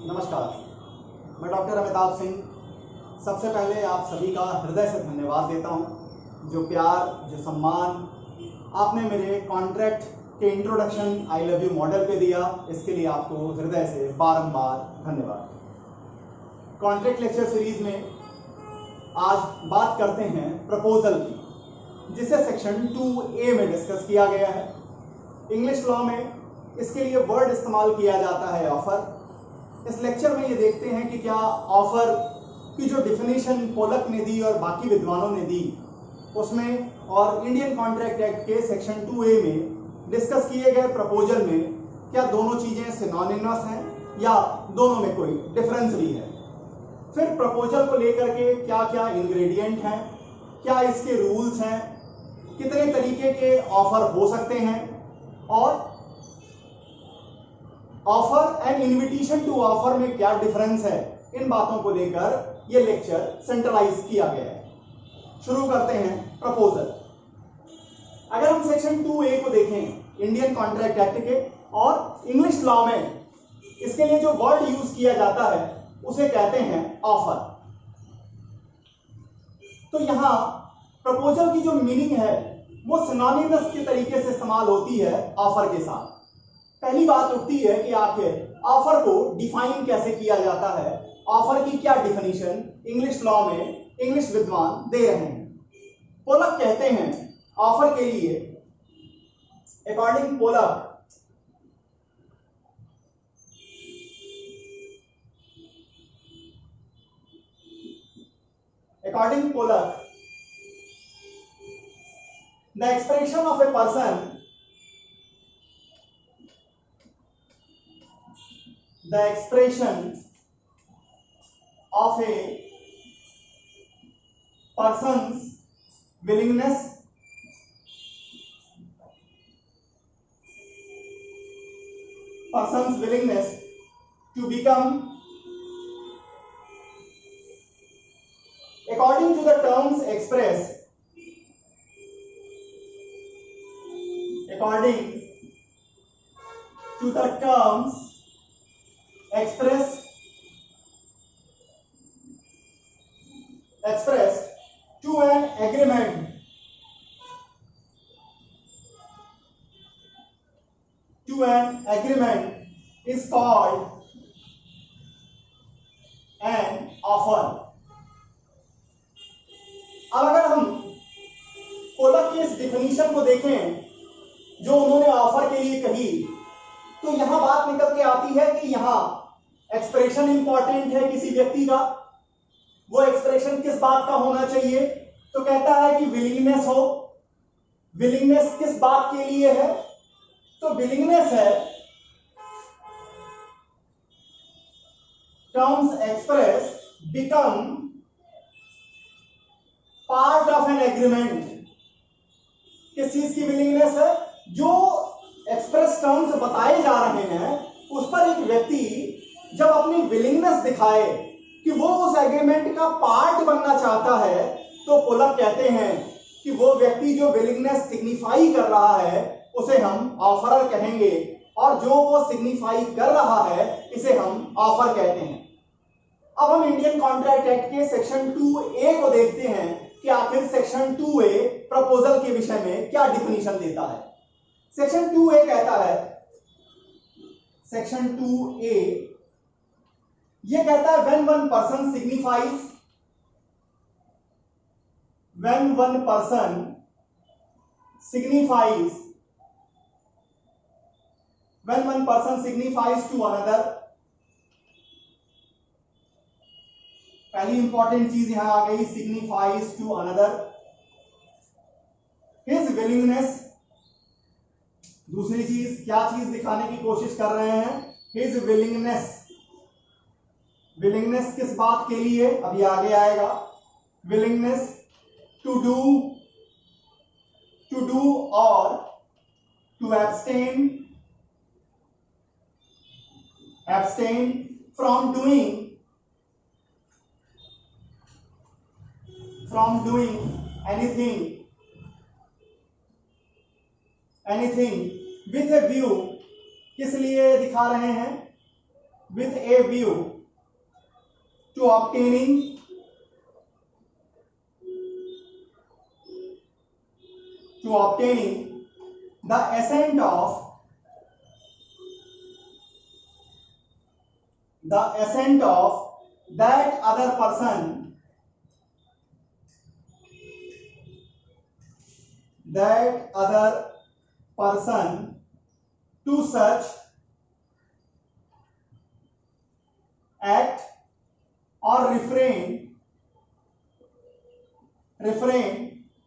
नमस्कार, मैं डॉक्टर अमिताभ सिंह। सबसे पहले आप सभी का हृदय से धन्यवाद देता हूं। जो प्यार, जो सम्मान आपने मेरे कॉन्ट्रैक्ट के introduction I love you model पे दिया, इसके लिए आपको हृदय से बारंबार धन्यवाद। कॉन्ट्रैक्ट लेक्चर सीरीज में आज बात करते हैं प्रपोजल की, जिसे सेक्शन 2A में डिस्कस किया गया है। इंग्लिश लॉ में इसके लिए वर्ड इस्तेमाल किया जाता है ऑफर। इस लेक्चर में ये देखते हैं कि क्या ऑफर की जो डिफिनीशन पोलक ने दी और बाकी विद्वानों ने दी उसमें, और इंडियन कॉन्ट्रैक्ट एक्ट के सेक्शन 2A में डिस्कस किए गए प्रपोजल में क्या दोनों चीजें सिनोनिमस हैं या दोनों में कोई डिफरेंस भी है। फिर प्रपोजल को लेकर के क्या क्या इंग्रेडिएंट हैं, क्या इसके रूल्स हैं, कितने तरीके के ऑफर हो सकते हैं, और offer and invitation to offer में क्या डिफरेंस है। इन बातों को लेकर यह लेक्चर सेंट्रलाइज किया गया है। शुरू करते हैं प्रपोजल। अगर हम सेक्शन 2A को देखें इंडियन कॉन्ट्रैक्ट एक्ट के, और इंग्लिश लॉ में इसके लिए जो वर्ड यूज किया जाता है उसे कहते हैं ऑफर। तो यहां प्रपोजल की जो मीनिंग है वो सिनोनिमस के तरीके से इस्तेमाल होती है ऑफर के साथ। पहली बात उठती है कि आखिर ऑफर को डिफाइन कैसे किया जाता है, ऑफर की क्या डिफिनीशन इंग्लिश लॉ में इंग्लिश विद्वान दे रहे हैं। पोलक कहते हैं ऑफर के लिए, according Pollock, the expression of a person, the expression of a person's willingness to become, according to the terms expressed, expressed to an agreement, is called an offer. अब अगर हम पोलक की इस definition को देखें जो उन्होंने ऑफर के लिए कही, तो यहां बात निकल के आती है कि यहां एक्सप्रेशन इंपॉर्टेंट है किसी व्यक्ति का। वो एक्सप्रेशन किस बात का होना चाहिए? तो कहता है कि विलिंगनेस हो। विलिंगनेस किस बात के लिए है? तो विलिंगनेस है terms express become part of an agreement. किस चीज की विलिंगनेस है? जो एक्सप्रेस टर्म्स बताए जा रहे हैं उस पर एक व्यक्ति जब अपनी विलिंगनेस दिखाए कि वो उस एग्रीमेंट का पार्ट बनना चाहता है, तो पोलक कहते हैं कि वो व्यक्ति जो विलिंगनेस सिग्निफाई कर रहा है उसे हम ऑफरर कहेंगे, और जो वो सिग्निफाई कर रहा है इसे हम ऑफर कहते हैं। अब हम इंडियन कॉन्ट्रैक्ट एक्ट के सेक्शन 2A को देखते हैं कि आखिर सेक्शन 2A प्रपोजल के विषय में क्या डिफिनीशन देता है। सेक्शन 2A कहता है, सेक्शन 2A ये कहता है when one person signifies to another, पहली इंपॉर्टेंट चीज यहां आ गई, signifies to another his willingness। दूसरी चीज, क्या चीज दिखाने की कोशिश कर रहे हैं? his willingness। विलिंगनेस किस बात के लिए? अभी आगे आएगा। विलिंगनेस टू डू और to abstain from doing anything with a view. किस लिए दिखा रहे हैं? with a view to obtaining the assent of that other person to such act or refrain,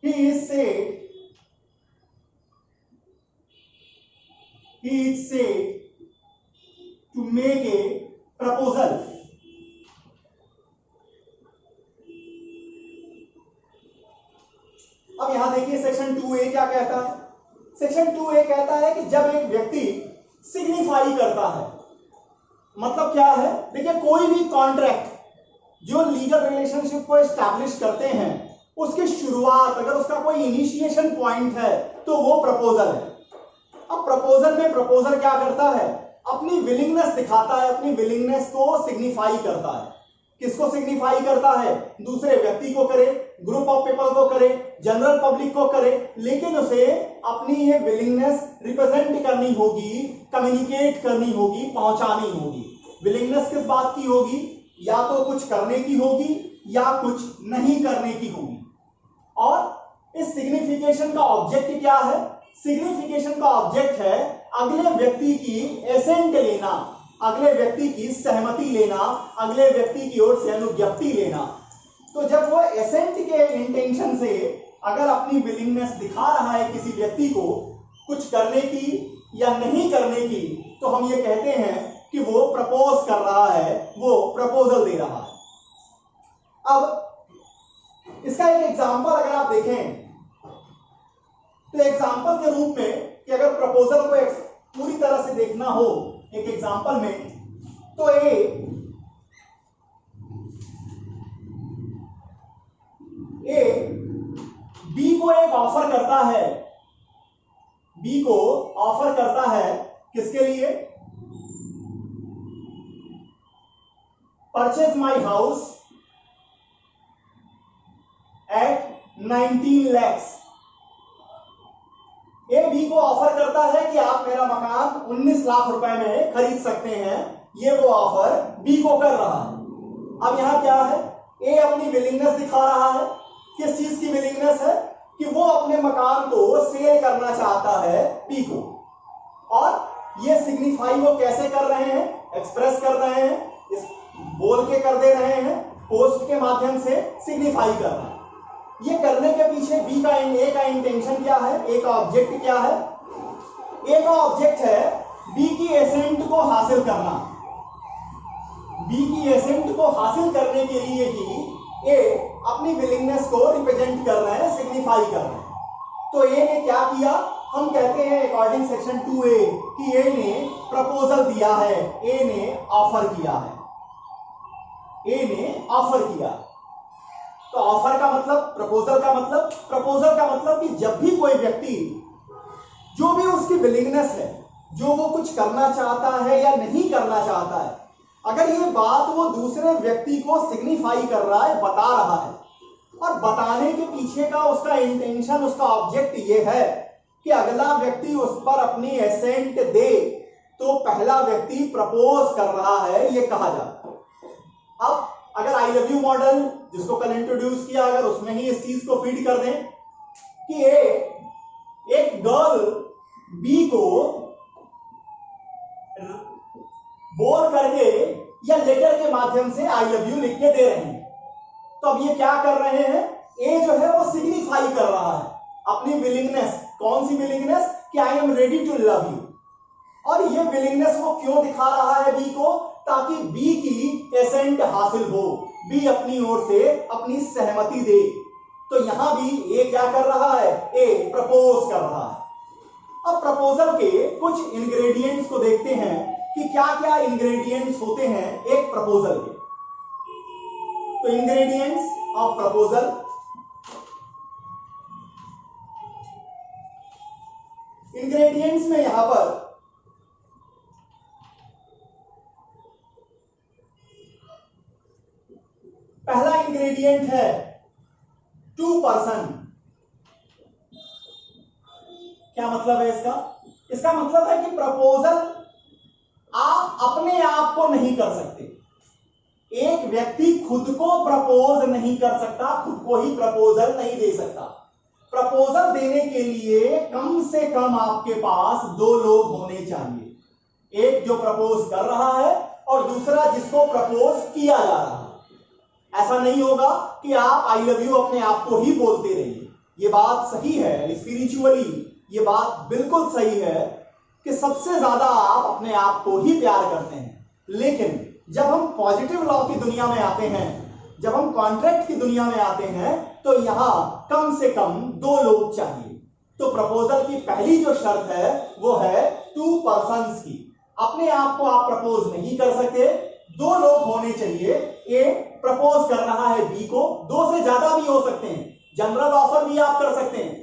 he is said to make a proposal. अब यहां देखिए section 2A क्या कहता है। सेक्शन 2A कहता है कि जब एक व्यक्ति सिग्निफाई करता है, मतलब क्या है, देखिए कोई भी कॉन्ट्रैक्ट जो लीगल रिलेशनशिप को एस्टैब्लिश करते हैं, उसकी शुरुआत अगर उसका कोई इनिशिएशन पॉइंट है तो वो प्रपोजल है। अब प्रपोजल में प्रपोजर क्या करता है, अपनी विलिंगनेस दिखाता है, अपनी विलिंगनेस को सिग्निफाई करता है। किसको सिग्निफाई करता है, दूसरे व्यक्ति को करे, ग्रुप ऑफ पीपल को करे, जनरल पब्लिक को करे, लेकिन उसे अपनी ये विलिंगनेस रिप्रेजेंट करनी होगी, कम्युनिकेट करनी होगी, पहुंचानी होगी। विलिंगनेस किस बात की होगी, या तो कुछ करने की होगी या कुछ नहीं करने की होगी। और इस सिग्निफिकेशन का ऑब्जेक्ट क्या है, सिग्निफिकेशन का ऑब्जेक्ट है अगले व्यक्ति की एसेंट लेना, अगले व्यक्ति की सहमति लेना, अगले व्यक्ति की ओर से अनुज्ञप्ति लेना। तो जब वो एसेंट के इंटेंशन से अगर अपनी विलिंगनेस दिखा रहा है किसी व्यक्ति को कुछ करने की या नहीं करने की, तो हम ये कहते हैं कि वो प्रपोज कर रहा है, वो प्रपोजल दे रहा है। अब इसका एक एग्जांपल अगर आप देखें तो एग्जांपल के रूप में कि अगर प्रपोजल को पूरी तरह से देखना हो एक एग्जांपल में, तो ए बी को एक ऑफर करता है, बी को ऑफर करता है किसके लिए, purchase my house at 19 lakhs। A B को ऑफर करता है कि आप मेरा मकान 19 लाख रुपए में खरीद सकते हैं, ये वो ऑफर बी को कर रहा है। अब यहां क्या है, ए अपनी विलिंगनेस दिखा रहा है, किस चीज की विलिंगनेस है, कि वो अपने मकान को सेल करना चाहता है बी को। और ये सिग्निफाई वो कैसे कर रहे हैं, एक्सप्रेस कर रहे हैं, इस बोल के कर दे रहे हैं, पोस्ट के माध्यम से सिग्निफाई कर रहे हैं। ये करने के पीछे बी का ए का इंटेंशन क्या है, ए का ऑब्जेक्ट क्या है, ए का ऑब्जेक्ट है बी की एसेंट को हासिल करना। बी की एसेंट को हासिल करने के लिए ही ए अपनी विलिंगनेस को रिप्रेजेंट कर रहे हैं, सिग्निफाई कर रहे हैं। तो ए ने क्या किया, हम कहते हैं अकॉर्डिंग सेक्शन 2A कि ए ने प्रपोजल दिया है, ए ने ऑफर किया है, ए ने ऑफर किया। तो ऑफर का मतलब, प्रपोजल का मतलब, प्रपोजल का मतलब कि जब भी कोई व्यक्ति जो भी उसकी विलिंगनेस है, जो वो कुछ करना चाहता है या नहीं करना चाहता है, अगर ये बात वो दूसरे व्यक्ति को सिग्निफाई कर रहा है, बता रहा है, और बताने के पीछे का उसका इंटेंशन, उसका ऑब्जेक्ट ये है कि अगला व्यक्ति उस पर अपनी एसेंट दे, तो पहला व्यक्ति प्रपोज कर रहा है, ये कहा जाता है। अब अगर आई लव यू मॉडल जिसको कल इंट्रोड्यूस किया, अगर उसमें ही इस चीज को फीड कर दें कि एक गर्ल बी को बोल करके या लेटर के माध्यम से आई लव यू लिख के दे रहे हैं, तो अब ये क्या कर रहे हैं, ए जो है वो सिग्निफाई कर रहा है अपनी विलिंगनेस। कौन सी विलिंगनेस, कि I am ready to love you. और ये विलिंगनेस वो क्यों दिखा रहा है बी को, ताकि बी की एसेंट हासिल हो, बी अपनी ओर से अपनी सहमति दे। तो यहां भी ए क्या कर रहा है, ए प्रपोज कर रहा है। अब प्रपोजल के कुछ इंग्रेडिएंट्स को देखते हैं कि क्या क्या इंग्रेडिएंट्स होते हैं एक प्रपोजल के। तो इंग्रेडिएंट्स ऑफ प्रपोजल, इंग्रेडिएंट्स में यहां पर पहला इंग्रेडिएंट है टू पर्सन। क्या मतलब है इसका? इसका मतलब है कि प्रपोजल आप अपने आप को नहीं कर सकते। एक व्यक्ति खुद को प्रपोज नहीं कर सकता, खुद को ही प्रपोजल नहीं दे सकता। प्रपोजल देने के लिए कम से कम आपके पास दो लोग होने चाहिए, एक जो प्रपोज कर रहा है और दूसरा जिसको प्रपोज किया जा रहा है। ऐसा नहीं होगा कि आप आई लव यू अपने आप को ही बोलते रहिए। ये बात सही है, स्पिरिचुअली ये बात बिल्कुल सही है कि सबसे ज्यादा आप अपने आप को ही प्यार करते हैं। लेकिन जब हम पॉजिटिव लॉ की दुनिया में आते हैं, जब हम कॉन्ट्रैक्ट की दुनिया में आते हैं, तो यहां कम से कम दो लोग चाहिए। तो प्रपोजल की पहली जो शर्त है वो है टू पर्सन्स की। अपने आप को आप प्रपोज नहीं कर सकते, दो लोग होने चाहिए। ए प्रपोज कर रहा है बी को, दो से ज्यादा भी हो सकते हैं, जनरल ऑफर भी आप कर सकते हैं।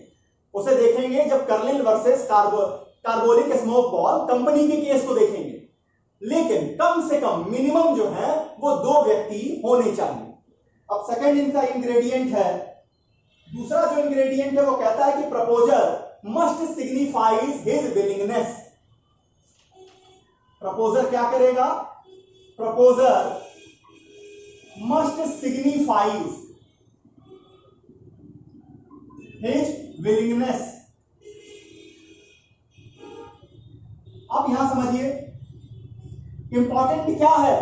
उसे देखेंगे जब Carlill versus carbolic smoke ball company के केस को देखेंगे। लेकिन कम से कम मिनिमम जो है वो दो व्यक्ति होने चाहिए। अब सेकंड इनका इंग्रेडिएंट है, दूसरा जो इंग्रेडिएंट है वो कहता है कि proposer must signifies his willingness. Proposer क्या करेगा? Proposer must signifies his willingness. अब यहां समझिए इंपॉर्टेंट क्या है।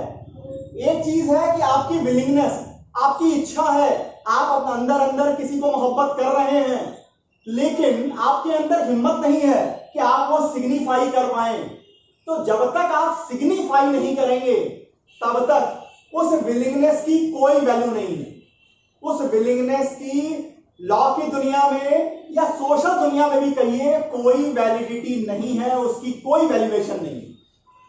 एक चीज है कि आपकी विलिंगनेस, आपकी इच्छा है, आप अपने अंदर अंदर किसी को मोहब्बत कर रहे हैं, लेकिन आपके अंदर हिम्मत नहीं है कि आप वो सिग्निफाई कर पाए। तो जब तक आप सिग्निफाई नहीं करेंगे तब तक उस विलिंगनेस की कोई वैल्यू नहीं है। उस विलिंगनेस की लॉ की दुनिया में या सोशल दुनिया में भी कहिए कोई वैलिडिटी नहीं है, उसकी कोई वैल्यूएशन नहीं है।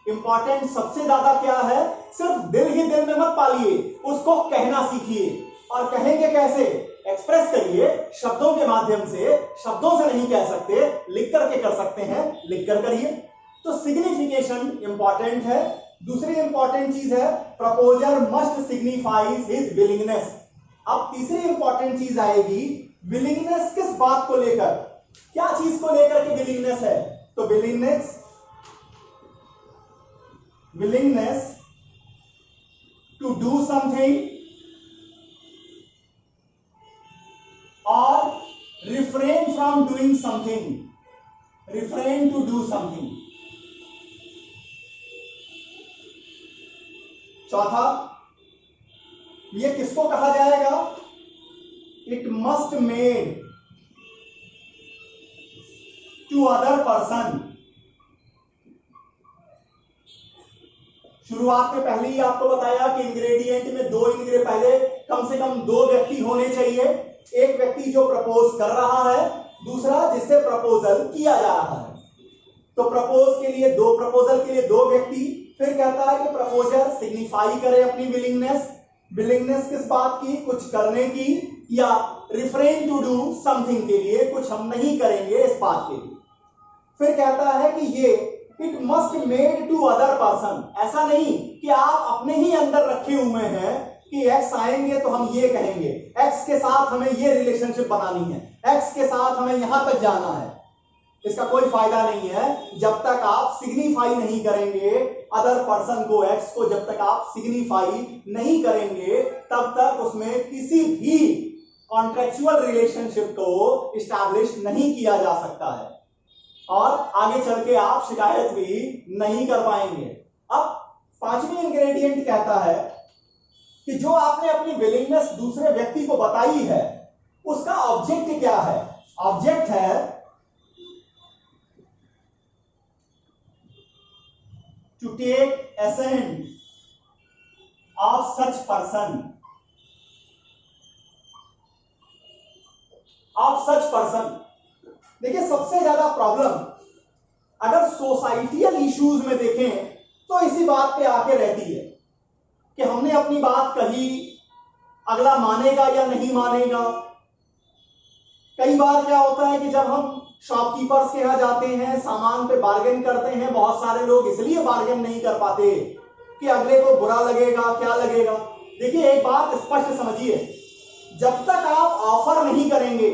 इंपॉर्टेंट सबसे ज्यादा क्या है? सिर्फ दिल ही दिल में मत पालिए, उसको कहना सीखिए। और कहेंगे कैसे? एक्सप्रेस करिए शब्दों के माध्यम से। शब्दों से नहीं कह सकते, लिख करके कर सकते हैं, लिख कर करिए। तो सिग्निफिकेशन इंपॉर्टेंट है। दूसरी इंपॉर्टेंट चीज है proposer must signifies his willingness. अब तीसरी इंपॉर्टेंट चीज आएगी विलिंगनेस। किस बात को लेकर, क्या चीज को लेकर के विलिंगनेस है? तो विलिंगनेस टू डू समथिंग और refrain from doing something. Refrain to do something. चौथा, ये किसको कहा जाएगा? It must made to other person. शुरुआत में पहले ही आपको बताया कि इंग्रेडिएंट में पहले कम से कम दो व्यक्ति होने चाहिए। एक व्यक्ति जो प्रपोज कर रहा है, दूसरा जिससे प्रपोजल किया जा रहा है। तो प्रपोजल के लिए दो व्यक्ति। फिर कहता है कि प्रपोजर सिग्निफाई करे अपनी विलिंगनेस किस बात की? कुछ करने की, या रिफ्रेन टू डू समथिंग के लिए, कुछ हम नहीं करेंगे इस बात के लिए। फिर कहता है कि ये it must made to other person. ऐसा नहीं कि आप अपने ही अंदर रखे हुए हैं कि एक्स आएंगे तो हम ये कहेंगे, एक्स के साथ हमें ये रिलेशनशिप बनानी है, एक्स के साथ हमें यहां तक जाना है। इसका कोई फायदा नहीं है जब तक आप सिग्निफाई नहीं करेंगे अदर पर्सन को, एक्स को। जब तक आप सिग्निफाई नहीं करेंगे तब तक उसमें किसी भी कॉन्ट्रेक्चुअल रिलेशनशिप को इस्टैब्लिश नहीं किया जा सकता है और आगे चल के आप शिकायत भी नहीं कर पाएंगे। अब पांचवी इंग्रेडिएंट कहता है कि जो आपने अपनी विलिंगनेस दूसरे व्यक्ति को बताई है उसका ऑब्जेक्ट क्या है? ऑब्जेक्ट है to take assent of such person, देखिए सबसे ज्यादा प्रॉब्लम अगर सोसाइटियल इश्यूज में देखें तो इसी बात पे आके रहती है कि हमने अपनी बात कही, अगला मानेगा या नहीं मानेगा। कई बार क्या होता है कि जब हम शॉपकीपर्स के यहाँ जाते हैं, सामान पे बार्गेन करते हैं, बहुत सारे लोग इसलिए बार्गेन नहीं कर पाते कि अगले को बुरा लगेगा, क्या लगेगा। देखिए एक बात स्पष्ट समझिए, जब तक आप ऑफर नहीं करेंगे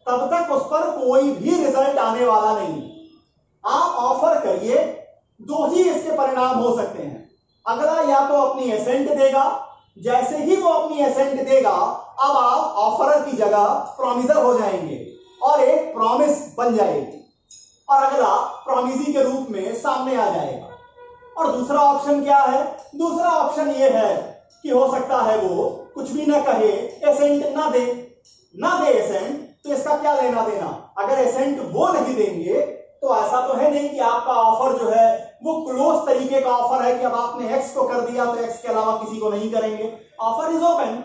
तब तक उस पर कोई भी रिजल्ट आने वाला नहीं। आप ऑफर करिए, दो ही इसके परिणाम हो सकते हैं। अगला या तो अपनी एसेंट देगा, जैसे ही वो अपनी एसेंट देगा अब आप ऑफरर की जगह प्रॉमिसर हो जाएंगे और एक प्रॉमिस बन जाएगी और अगला प्रॉमिसी के रूप में सामने आ जाएगा। और दूसरा ऑप्शन क्या है? दूसरा ऑप्शन ये है कि हो सकता है वो कुछ भी ना कहे, एसेंट ना दे एसेंट, तो इसका क्या लेना देना। अगर एसेंट वो नहीं देंगे तो ऐसा तो है नहीं कि आपका ऑफर जो है वो क्लोज तरीके का ऑफर है कि अब आपने एक्स को कर दिया तो एक्स के अलावा किसी को नहीं करेंगे। Offer is open.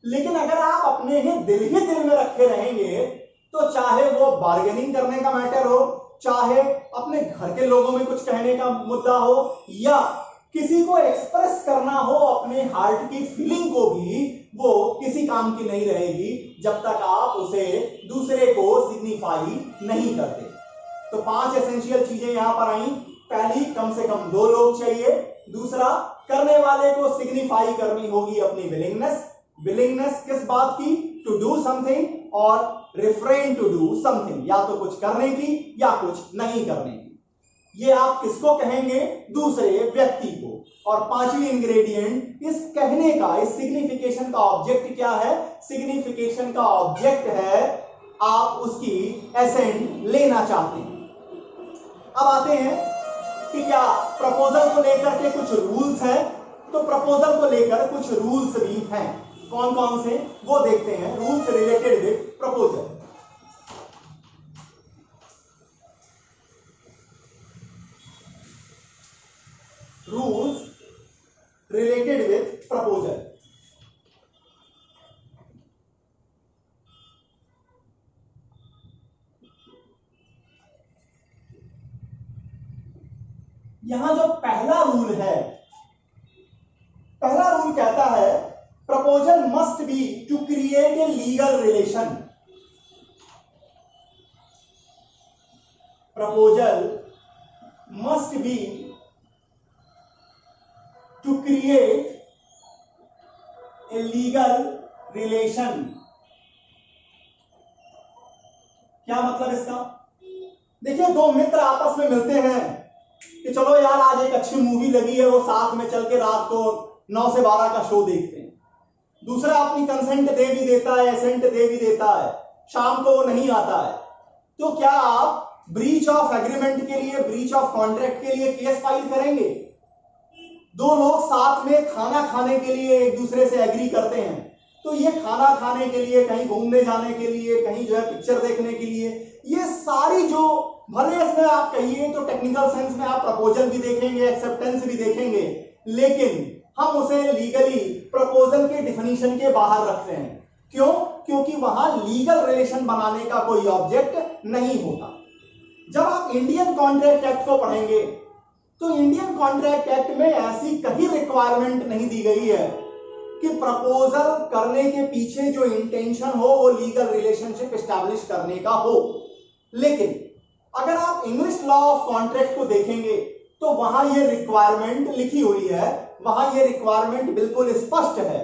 लेकिन अगर आप अपने ही दिल में रखे रहेंगे तो चाहे वो बार्गेनिंग करने का मैटर हो, चाहे अपने घर के लोगों में कुछ कहने का मुद्दा हो, या किसी को एक्सप्रेस करना हो अपने हार्ट की फीलिंग को भी, वो किसी काम की नहीं रहेगी जब तक आप उसे दूसरे को सिग्निफाई नहीं करते। तो 5 एसेंशियल चीजें यहां पर आई। पहली, कम से कम 2 लोग चाहिए। दूसरा, करने वाले को सिग्निफाई करनी होगी अपनी विलिंगनेस किस बात की? टू डू समथिंग और रिफ्रेन टू डू समथिंग, या तो कुछ करने की या कुछ नहीं करने की। ये आप किसको कहेंगे? दूसरे व्यक्ति को। और 5वीं इंग्रेडिएंट, इस कहने का, इस सिग्निफिकेशन का ऑब्जेक्ट क्या है? सिग्निफिकेशन का ऑब्जेक्ट है आप उसकी एसेंट लेना चाहते हैं। अब आते हैं कि क्या प्रपोजल को लेकर के कुछ रूल्स हैं? तो प्रपोजल को लेकर कुछ रूल्स भी हैं। कौन कौन से वो देखते हैं। Rules related with proposal. Rules related with proposal. यहां जो पहला रूल है, पहला रूल कहता है proposal must be to create a legal relation. Proposal must be to create a legal relation. क्या मतलब इसका? देखिए, 2 मित्र आपस में मिलते हैं कि चलो यार आज एक अच्छी मूवी लगी है, वो साथ में चल के रात को 9 से 12 का शो देखते हैं। दूसरा अपनी कंसेंट दे भी देता है, एसेंट दे भी देता है, शाम को वो नहीं आता है। तो क्या आप ब्रीच ऑफ एग्रीमेंट के लिए, ब्रीच ऑफ कॉन्ट्रैक्ट के लिए केस फाइल करेंगे? 2 लोग साथ में खाना खाने के लिए एक दूसरे से एग्री करते हैं, तो ये खाना खाने के लिए, कहीं घूमने जाने के लिए, कहीं जो है पिक्चर देखने के लिए, ये सारी जो, भले इसमें आप कहिए तो टेक्निकल सेंस में आप प्रपोजल भी देखेंगे, एक्सेप्टेंस भी देखेंगे, लेकिन हम उसे लीगली प्रपोजल के डिफिनीशन के बाहर रखते हैं। क्यों? क्योंकि वहां लीगल रिलेशन बनाने का कोई ऑब्जेक्ट नहीं होता। जब आप इंडियन कॉन्ट्रैक्ट एक्ट को पढ़ेंगे तो इंडियन कॉन्ट्रैक्ट एक्ट में ऐसी कहीं रिक्वायरमेंट नहीं दी गई है कि प्रपोजल करने के पीछे जो इंटेंशन हो वो लीगल रिलेशनशिप एस्टैब्लिश करने का हो। लेकिन अगर आप इंग्लिश लॉ ऑफ कॉन्ट्रैक्ट को देखेंगे तो वहां ये रिक्वायरमेंट लिखी हुई है, वहां ये रिक्वायरमेंट बिल्कुल स्पष्ट है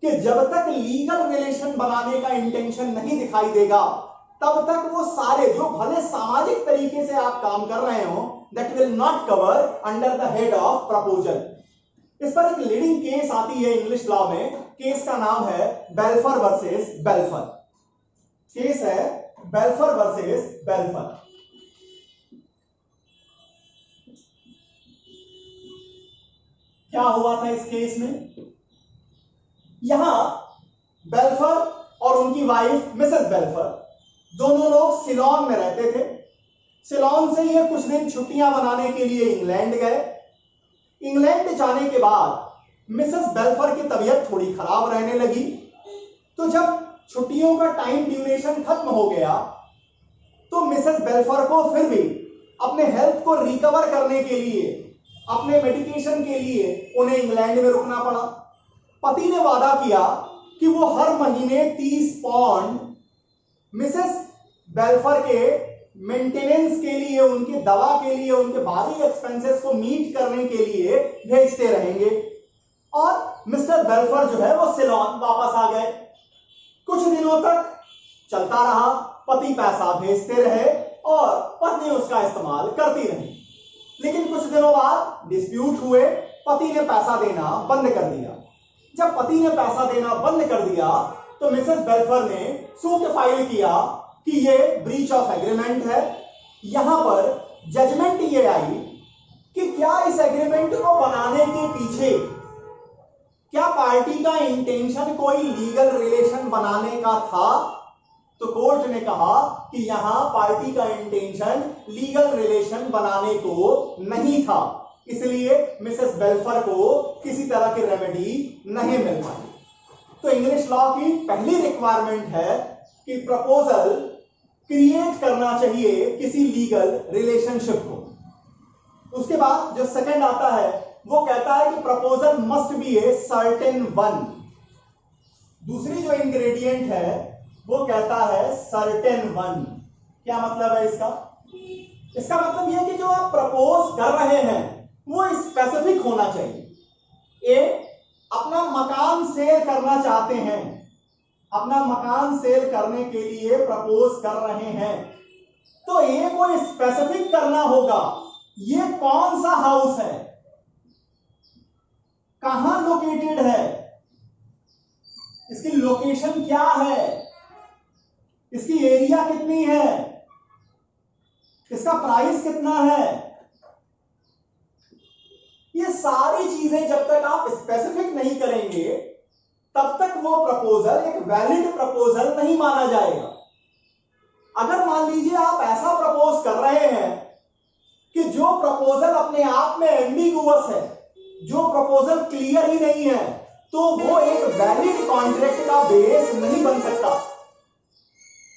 कि जब तक लीगल रिलेशन बनाने का इंटेंशन नहीं दिखाई देगा तब तक वो सारे जो भले सामाजिक तरीके से आप काम कर रहे हो, that will not cover under the head of proposal. इस पर एक लीडिंग केस आती है इंग्लिश लॉ में। केस का नाम है बेल्फर वर्सेस बेल्फर। केस है बेल्फर वर्सेस बेल्फर। क्या हुआ था इस केस में? यहां बेल्फर और उनकी वाइफ मिसेस बेल्फर दोनों लोग सिलोन में रहते थे। सिलोन से ये कुछ दिन छुट्टियां मनाने के लिए इंग्लैंड गए। इंग्लैंड जाने के बाद मिसेस बेल्फर की तबीयत थोड़ी खराब रहने लगी। तो जब छुट्टियों का टाइम ड्यूरेशन खत्म हो गया तो मिसेस बेल्फर को फिर भी अपने हेल्थ को रिकवर करने के लिए, अपने मेडिकेशन के लिए उन्हें इंग्लैंड में रुकना पड़ा। पति ने वादा किया कि वो हर महीने 30 पाउंड मिसेस बेल्फर के मेंटेनेंस के लिए, उनकी दवा के लिए, उनके बाकी एक्सपेंसेस को मीट करने के लिए भेजते रहेंगे। और मिस्टर मिसेस बेल्फर जो है वो सिलोन वापस आ गए। कुछ दिनों तक चलता रहा, पति पैसा भेजते रहे और पत्नी उसका इस्तेमाल करती रही। लेकिन कुछ दिनों बाद डिस्प्यूट हुए, पति ने पैसा देना बंद कर दिया। जब पति ने पैसा देना बंद कर दिया तो मिसेस बेल्फर ने सूट फाइल किया कि ये ब्रीच ऑफ एग्रीमेंट है। यहां पर जजमेंट ये आई कि क्या इस एग्रीमेंट को बनाने के पीछे क्या पार्टी का इंटेंशन कोई लीगल रिलेशन बनाने का था। तो कोर्ट ने कहा कि यहां पार्टी का इंटेंशन लीगल रिलेशन बनाने को नहीं था, इसलिए मिसेस बेल्फर को किसी तरह की रेमेडी नहीं मिल पाई। तो इंग्लिश लॉ की पहली रिक्वायरमेंट है कि प्रपोजल क्रिएट करना चाहिए किसी लीगल रिलेशनशिप को। उसके बाद जो सेकंड आता है वो कहता है कि proposal must B a certain one. दूसरी जो इंग्रेडिएंट है वो कहता है सर्टेन वन। क्या मतलब है इसका? इसका मतलब यह कि जो आप प्रपोज कर रहे हैं वो स्पेसिफिक होना चाहिए। ए, अपना मकान सेल करना चाहते हैं, अपना मकान सेल करने के लिए प्रपोज कर रहे हैं, तो ए को स्पेसिफिक करना होगा। ये कौन सा हाउस है, कहां लोकेटेड है, इसकी लोकेशन क्या है, इसकी एरिया कितनी है, इसका प्राइस कितना है। ये सारी चीजें जब तक आप स्पेसिफिक नहीं करेंगे तब तक वो प्रपोजल एक वैलिड प्रपोजल नहीं माना जाएगा। अगर मान लीजिए आप ऐसा प्रपोज कर रहे हैं कि जो प्रपोजल अपने आप में एम्बिगुअस है, जो प्रपोजल क्लियर ही नहीं है, तो वो एक वैलिड कॉन्ट्रैक्ट का बेस नहीं बन सकता।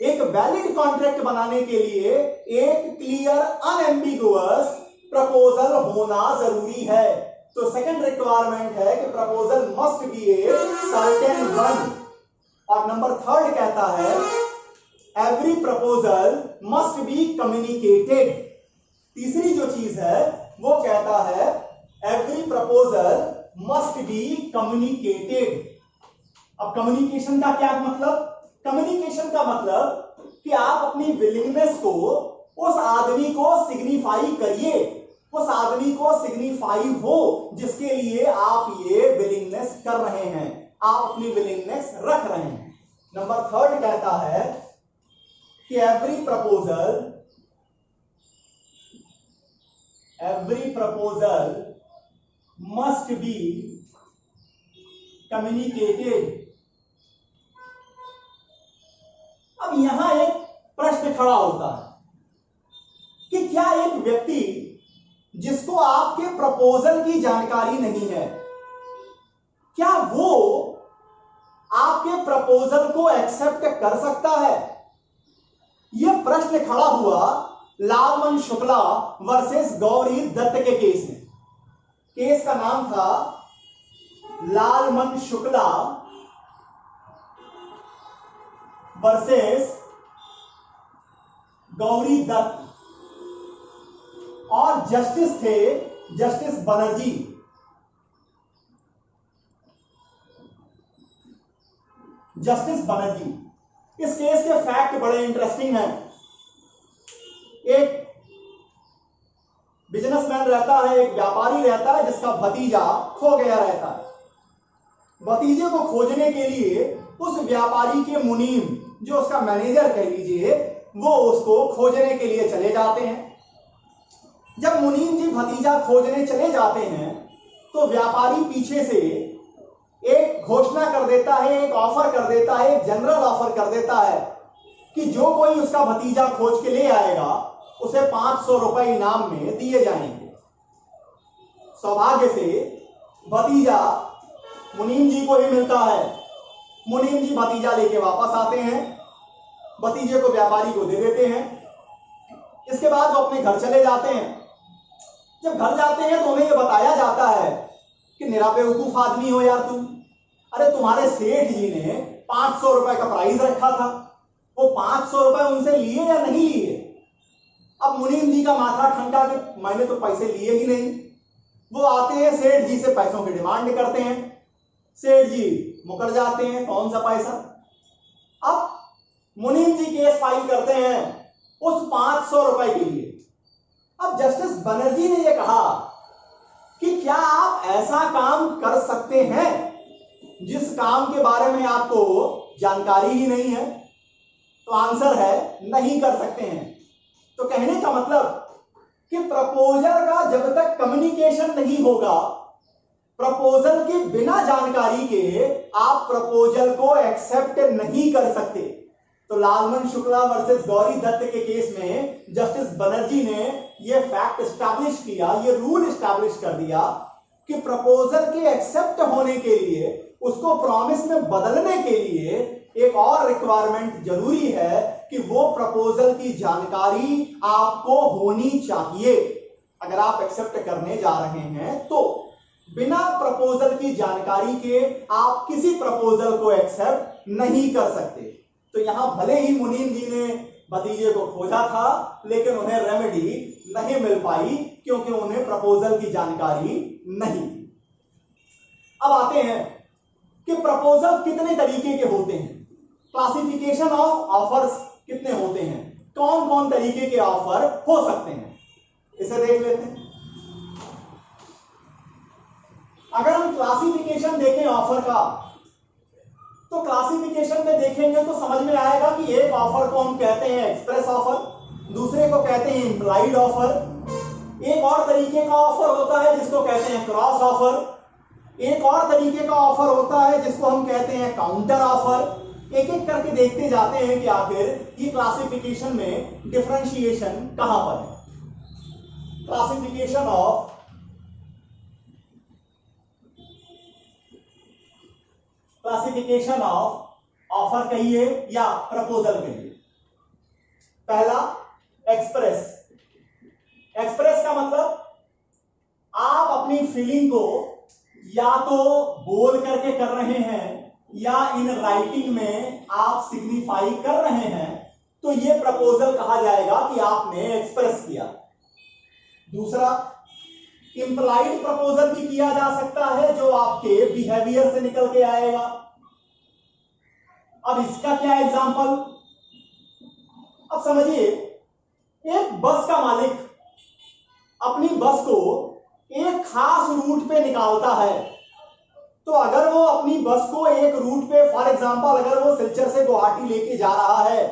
एक वैलिड कॉन्ट्रैक्ट बनाने के लिए एक क्लियर अनएम्बिगुअस प्रपोजल होना जरूरी है। तो सेकंड रिक्वायरमेंट है कि proposal must B a certain one. और नंबर थर्ड कहता है every proposal must be communicated. तीसरी जो चीज है वो कहता है every proposal must be communicated. अब कम्युनिकेशन का क्या मतलब? कम्युनिकेशन का मतलब कि आप अपनी विलिंगनेस को उस आदमी को सिग्निफाई करिए, उस आदमी को सिग्निफाई हो जिसके लिए आप ये विलिंगनेस कर रहे हैं, आप अपनी विलिंगनेस रख रहे हैं। नंबर थर्ड कहता है कि every proposal must be communicated. अब यहां एक प्रश्न खड़ा होता है कि क्या एक व्यक्ति जिसको आपके प्रपोजल की जानकारी नहीं है, क्या वो आपके प्रपोजल को एक्सेप्ट कर सकता है? यह प्रश्न खड़ा हुआ लालमन शुक्ला वर्सेस गौरी दत्त के केस में। केस का नाम था लालमन शुक्ला वर्सेस गौरी दत्त, और जस्टिस थे जस्टिस बनर्जी। जस्टिस बनर्जी। इस केस के फैक्ट बड़े इंटरेस्टिंग हैं। एक बिजनेसमैन रहता है, एक व्यापारी रहता है जिसका भतीजा खो गया रहता है। भतीजे को खोजने के लिए उस व्यापारी के मुनीम, जो उसका मैनेजर कह लीजिए, वो उसको खोजने के लिए चले जाते हैं। जब मुनीम जी भतीजा खोजने चले जाते हैं तो व्यापारी पीछे से एक घोषणा कर देता है, एक ऑफर कर देता है, एक जनरल ऑफर कर देता है कि जो कोई उसका भतीजा खोज के ले आएगा उसे 500 रुपए इनाम में दिए जाएंगे। सौभाग्य से भतीजा मुनीम जी को ही मिलता है। मुनीम जी भतीजा लेके वापस आते हैं, भतीजे को व्यापारी को दे देते हैं। इसके बाद वो अपने घर चले जाते हैं। जब घर जाते हैं तो उन्हें यह बताया जाता है कि निरा बेवकूफ आदमी हो यार तुम, अरे तुम्हारे सेठ जी ने 500 रुपए का प्राइस रखा था, वो 500 रुपए उनसे लिए या नहीं लिए? अब मुनीम जी का माथा ठंडा कि मैंने तो पैसे लिए ही नहीं। वो आते हैं, सेठ जी से पैसों की डिमांड करते हैं। सेठ जी मुकर जाते हैं, कौन सा पैसा। अब मुनीम जी केस फाइल करते हैं उस 500 रुपए के लिए। अब जस्टिस बनर्जी ने यह कहा कि क्या आप ऐसा काम कर सकते हैं जिस काम के बारे में आपको जानकारी ही नहीं है? तो आंसर है नहीं कर सकते हैं। तो कहने का मतलब कि प्रपोजल का जब तक कम्युनिकेशन नहीं होगा, प्रपोजल के बिना जानकारी के आप प्रपोजल को एक्सेप्ट नहीं कर सकते। तो लालमन शुक्ला वर्सेस गौरी दत्त के केस में जस्टिस बनर्जी ने यह फैक्ट एस्टैब्लिश किया, यह रूल एस्टैब्लिश कर दिया कि प्रपोजल के एक्सेप्ट होने के लिए, उसको प्रॉमिस में बदलने के लिए एक और रिक्वायरमेंट जरूरी है कि वो प्रपोजल की जानकारी आपको होनी चाहिए। अगर आप एक्सेप्ट करने जा रहे हैं तो बिना प्रपोजल की जानकारी के आप किसी प्रपोजल को एक्सेप्ट नहीं कर सकते। तो यहां भले ही मुनीम जी ने भतीजे को खोजा था, लेकिन उन्हें रेमेडी नहीं मिल पाई क्योंकि उन्हें प्रपोजल की जानकारी नहीं। अब आते हैं कि प्रपोजल कितने तरीके के होते हैं, क्लासिफिकेशन ऑफ ऑफर्स कितने होते हैं, कौन कौन तरीके के ऑफर हो सकते हैं, इसे देख लेते हैं। अगर हम क्लासिफिकेशन देखें ऑफर का, तो क्लासिफिकेशन में देखेंगे तो समझ में आएगा कि एक ऑफर को हम कहते हैं एक्सप्रेस ऑफर, दूसरे को कहते हैं इंप्लाइड ऑफर, एक और तरीके का ऑफर होता है जिसको कहते हैं क्रॉस ऑफर, एक और तरीके का ऑफर होता है जिसको हम कहते हैं काउंटर ऑफर। एक एक करके देखते जाते हैं कि आखिर ये क्लासिफिकेशन में डिफरेंशिएशन कहां पर है। क्लासिफिकेशन ऑफ ऑफर कहिए या प्रपोजल कहिए। पहला एक्सप्रेस। एक्सप्रेस का मतलब आप अपनी फीलिंग को या तो बोल करके कर रहे हैं या इन राइटिंग में आप सिग्निफाई कर रहे हैं, तो यह प्रपोजल कहा जाएगा कि आपने एक्सप्रेस किया। दूसरा, इंप्लाइड प्रपोजल भी किया जा सकता है जो आपके बिहेवियर से निकल के आएगा। अब इसका क्या एग्जांपल, अब समझिए एक बस का मालिक अपनी बस को एक खास रूट पे निकालता है, तो अगर वो अपनी बस को एक रूट पे, फॉर एग्जांपल अगर वो सिलचर से गुवाहाटी लेके जा रहा है,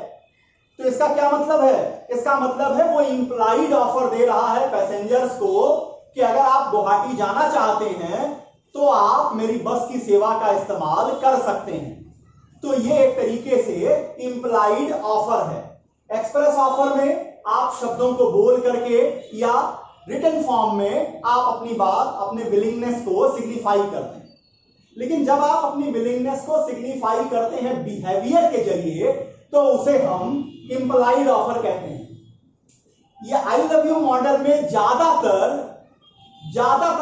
तो इसका क्या मतलब है? इसका मतलब है वो इंप्लाइड ऑफर दे रहा है पैसेंजर्स को कि अगर आप गुवाहाटी जाना चाहते हैं तो आप मेरी बस की सेवा का इस्तेमाल कर सकते हैं। तो ये एक तरीके से इंप्लाइड ऑफर है। एक्सप्रेस ऑफर में आप शब्दों को बोल करके या रिटन फॉर्म में आप अपनी बात, अपने विलिंगनेस को सिग्निफाई करते हैं। लेकिन जब आप अपनी विलिंगनेस को सिग्निफाई करते हैं बिहेवियर के जरिए, तो उसे हम इंप्लाइड ऑफर कहते हैं। ये आई लव यू मॉडल में ज्यादातर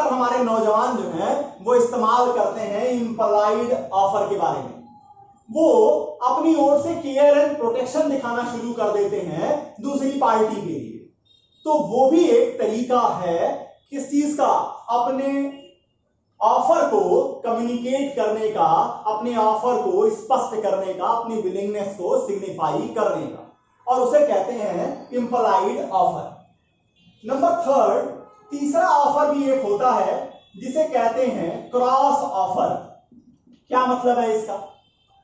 हमारे नौजवान जो हैं वो इस्तेमाल करते हैं इंप्लाइड ऑफर के बारे में। वो अपनी ओर से केयर एंड प्रोटेक्शन दिखाना शुरू कर देते हैं दूसरी पार्टी के लिए। तो वो भी एक तरीका है किस चीज का, अपने ऑफर को कम्युनिकेट करने का, अपने ऑफर को स्पष्ट करने का, अपनी विलिंगनेस को सिग्निफाई करने का, और उसे कहते हैं इंप्लाइड ऑफर। नंबर थर्ड, तीसरा ऑफर भी एक होता है जिसे कहते हैं क्रॉस ऑफर। क्या मतलब है इसका?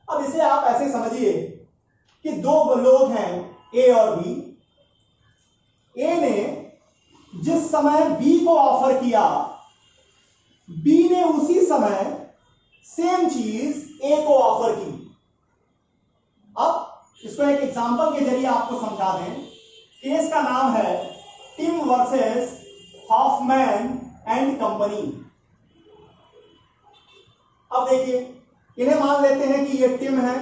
अब इसे आप ऐसे समझिए कि दो लोग हैं ए और बी। ए ने जिस समय बी को ऑफर किया, बी ने उसी समय सेम चीज ए को ऑफर की। अब इसको एक एग्जांपल के जरिए आपको समझा दें। केस का नाम है Tim versus Hoffman and company. अब देखिए, इन्हें मान लेते हैं कि ये टिम है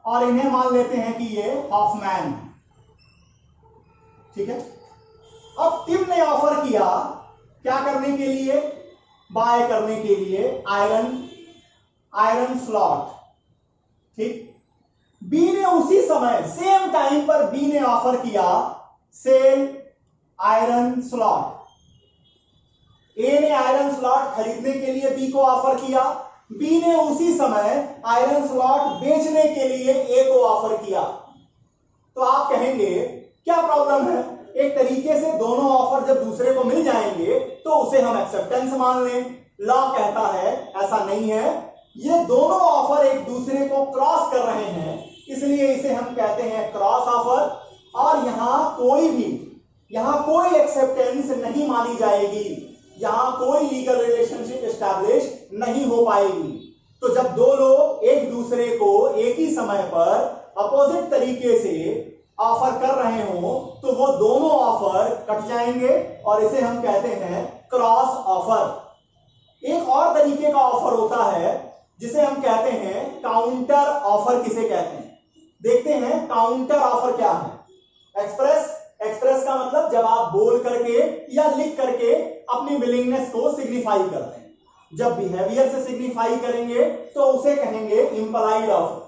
और इन्हें मान लेते हैं कि ये हॉफमैन। ठीक है। अब टिम ने ऑफर किया क्या करने के लिए? बाय करने के लिए आयरन स्लॉट। ठीक। बी ने उसी समय सेम टाइम पर बी ने ऑफर किया सेल आयरन स्लॉट। ए ने आयरन स्लॉट खरीदने के लिए बी को ऑफर किया, बी ने उसी समय आयरन स्लॉट बेचने के लिए ए को ऑफर किया। तो आप कहेंगे क्या प्रॉब्लम है, एक तरीके से दोनों ऑफर जब दूसरे को मिल जाएंगे तो उसे हम एक्सेप्टेंस मान लें। लॉ कहता है ऐसा नहीं है, ये दोनों ऑफर एक दूसरे को क्रॉस कर रहे हैं, इसलिए इसे हम कहते हैं क्रॉस ऑफर। और यहां कोई एक्सेप्टेंस नहीं मानी जाएगी, यहां कोई लीगल रिलेशनशिप एस्टैब्लिश नहीं हो पाएगी। तो जब दो लोग एक दूसरे को एक ही समय पर अपोजिट तरीके से ऑफर कर रहे हो तो वो दोनों ऑफर कट जाएंगे और इसे हम कहते हैं क्रॉस ऑफर। एक और तरीके का ऑफर होता है जिसे हम कहते हैं काउंटर ऑफर। किसे कहते हैं, देखते हैं काउंटर ऑफर क्या है। एक्सप्रेस का मतलब जब आप बोल करके या लिख करके अपनी विलिंगनेस को सिग्निफाई करते हैं। जब बिहेवियर से सिग्निफाई करेंगे तो उसे कहेंगे इंप्लाइड ऑफर।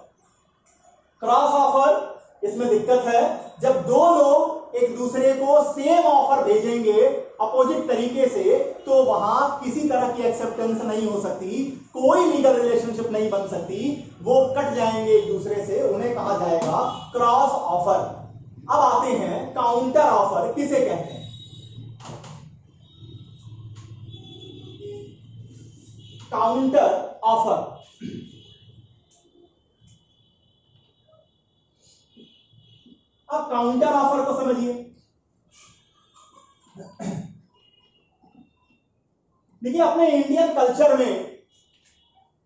क्रॉस ऑफर, इसमें दिक्कत है, जब दो लोग एक दूसरे को सेम ऑफर भेजेंगे अपोजिट तरीके से तो वहां किसी तरह की एक्सेप्टेंस नहीं हो सकती, कोई लीगल रिलेशनशिप नहीं बन सकती, वो कट जाएंगे एक दूसरे से, उन्हें कहा जाएगा क्रॉस ऑफर। अब आते हैं काउंटर ऑफर किसे कहते हैं। काउंटर ऑफर, अब काउंटर ऑफर को समझिए। देखिए अपने इंडियन कल्चर में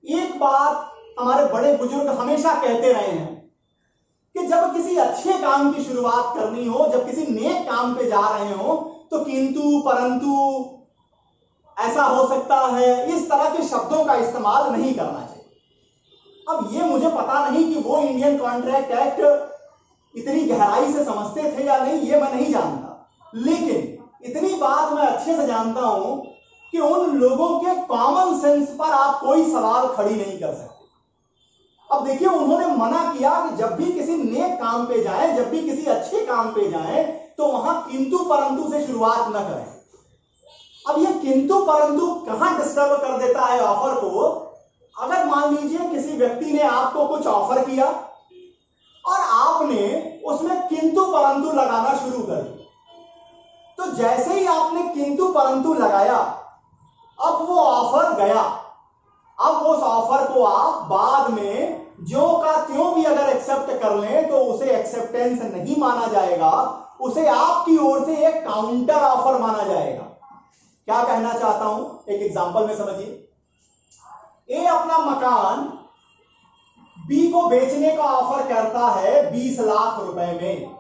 एक बात हमारे बड़े बुजुर्ग हमेशा कहते रहे हैं कि जब किसी अच्छे काम की शुरुआत करनी हो, जब किसी नेक काम पे जा रहे हो तो किंतु परंतु ऐसा हो सकता है, इस तरह के शब्दों का इस्तेमाल नहीं करना चाहिए। अब ये मुझे पता नहीं कि वो इंडियन कॉन्ट्रैक्ट एक्ट इतनी गहराई से समझते थे या नहीं, ये मैं नहीं जानता, लेकिन इतनी बात मैं अच्छे से जानता हूं कि उन लोगों के कॉमन सेंस पर आप कोई सवाल खड़ी नहीं कर सकते। अब देखिए उन्होंने मना किया कि जब भी किसी नेक काम पे जाएं, जब भी किसी अच्छे काम पे जाएं तो वहां किंतु परंतु से शुरुआत न करें। अब ये किंतु परंतु कहां डिस्टर्ब कर देता है ऑफर को। अगर मान लीजिए किसी व्यक्ति ने आपको कुछ ऑफर किया और आपने उसमें किंतु परंतु लगाना शुरू कर दिया, तो जैसे ही आपने किंतु परंतु लगाया अब वो ऑफर गया। अब उस ऑफर को आप बाद में ज्यों का त्यों भी अगर एक्सेप्ट कर लें तो उसे एक्सेप्टेंस नहीं माना जाएगा, उसे आपकी ओर से एक काउंटर ऑफर माना जाएगा। क्या कहना चाहता हूं, एक एग्जांपल में समझिए। ए अपना मकान बी को बेचने का ऑफर करता है 20 लाख रुपए में।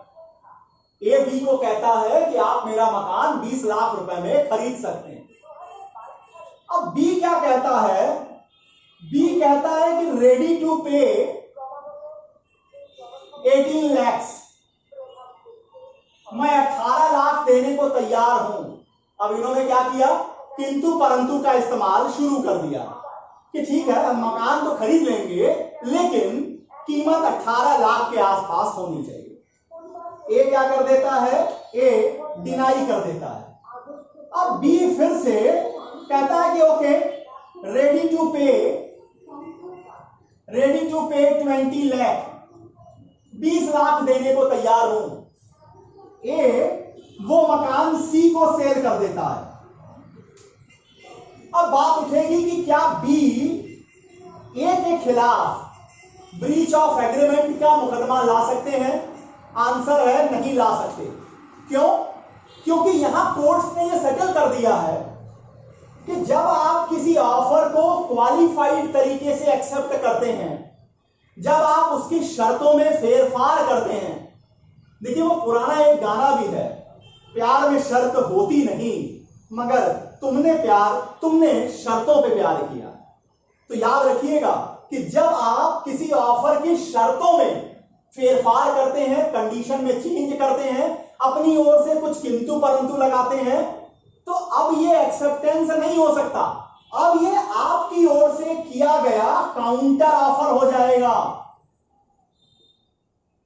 ए बी को कहता है कि आप मेरा मकान 20 लाख रुपए में खरीद सकते हैं। अब बी क्या कहता है, बी कहता है कि रेडी टू पे 18 lakhs, मैं 18 लाख देने को तैयार हूं। अब इन्होंने क्या किया, किंतु परंतु का इस्तेमाल शुरू कर दिया कि ठीक है हम मकान तो खरीद लेंगे लेकिन कीमत 18 लाख के आसपास होनी चाहिए। ए क्या कर देता है, ए डिनाई कर देता है। अब बी फिर से कहता है कि ओके रेडी टू पे 20 लाख, 20 लाख देने को तैयार हूं। ए वो मकान सी को सेल कर देता है। अब बात उठेगी कि क्या बी ए के खिलाफ ब्रीच ऑफ एग्रीमेंट का मुकदमा ला सकते हैं। आंसर है नहीं ला सकते। क्यों, क्योंकि यहां कोर्ट ने यह सेटल कर दिया है कि जब आप किसी ऑफर को क्वालिफाइड तरीके से एक्सेप्ट करते हैं, जब आप उसकी शर्तों में फेरफार करते हैं। देखिए वो पुराना एक गाना भी है, प्यार में शर्त होती नहीं मगर तुमने शर्तों पे प्यार किया। तो याद रखिएगा कि जब आप किसी ऑफर की शर्तों में फेरफार करते हैं, कंडीशन में चेंज करते हैं, अपनी ओर से कुछ किंतु परंतु लगाते हैं, तो अब ये एक्सेप्टेंस नहीं हो सकता। अब ये आपकी ओर से किया गया काउंटर ऑफर हो जाएगा।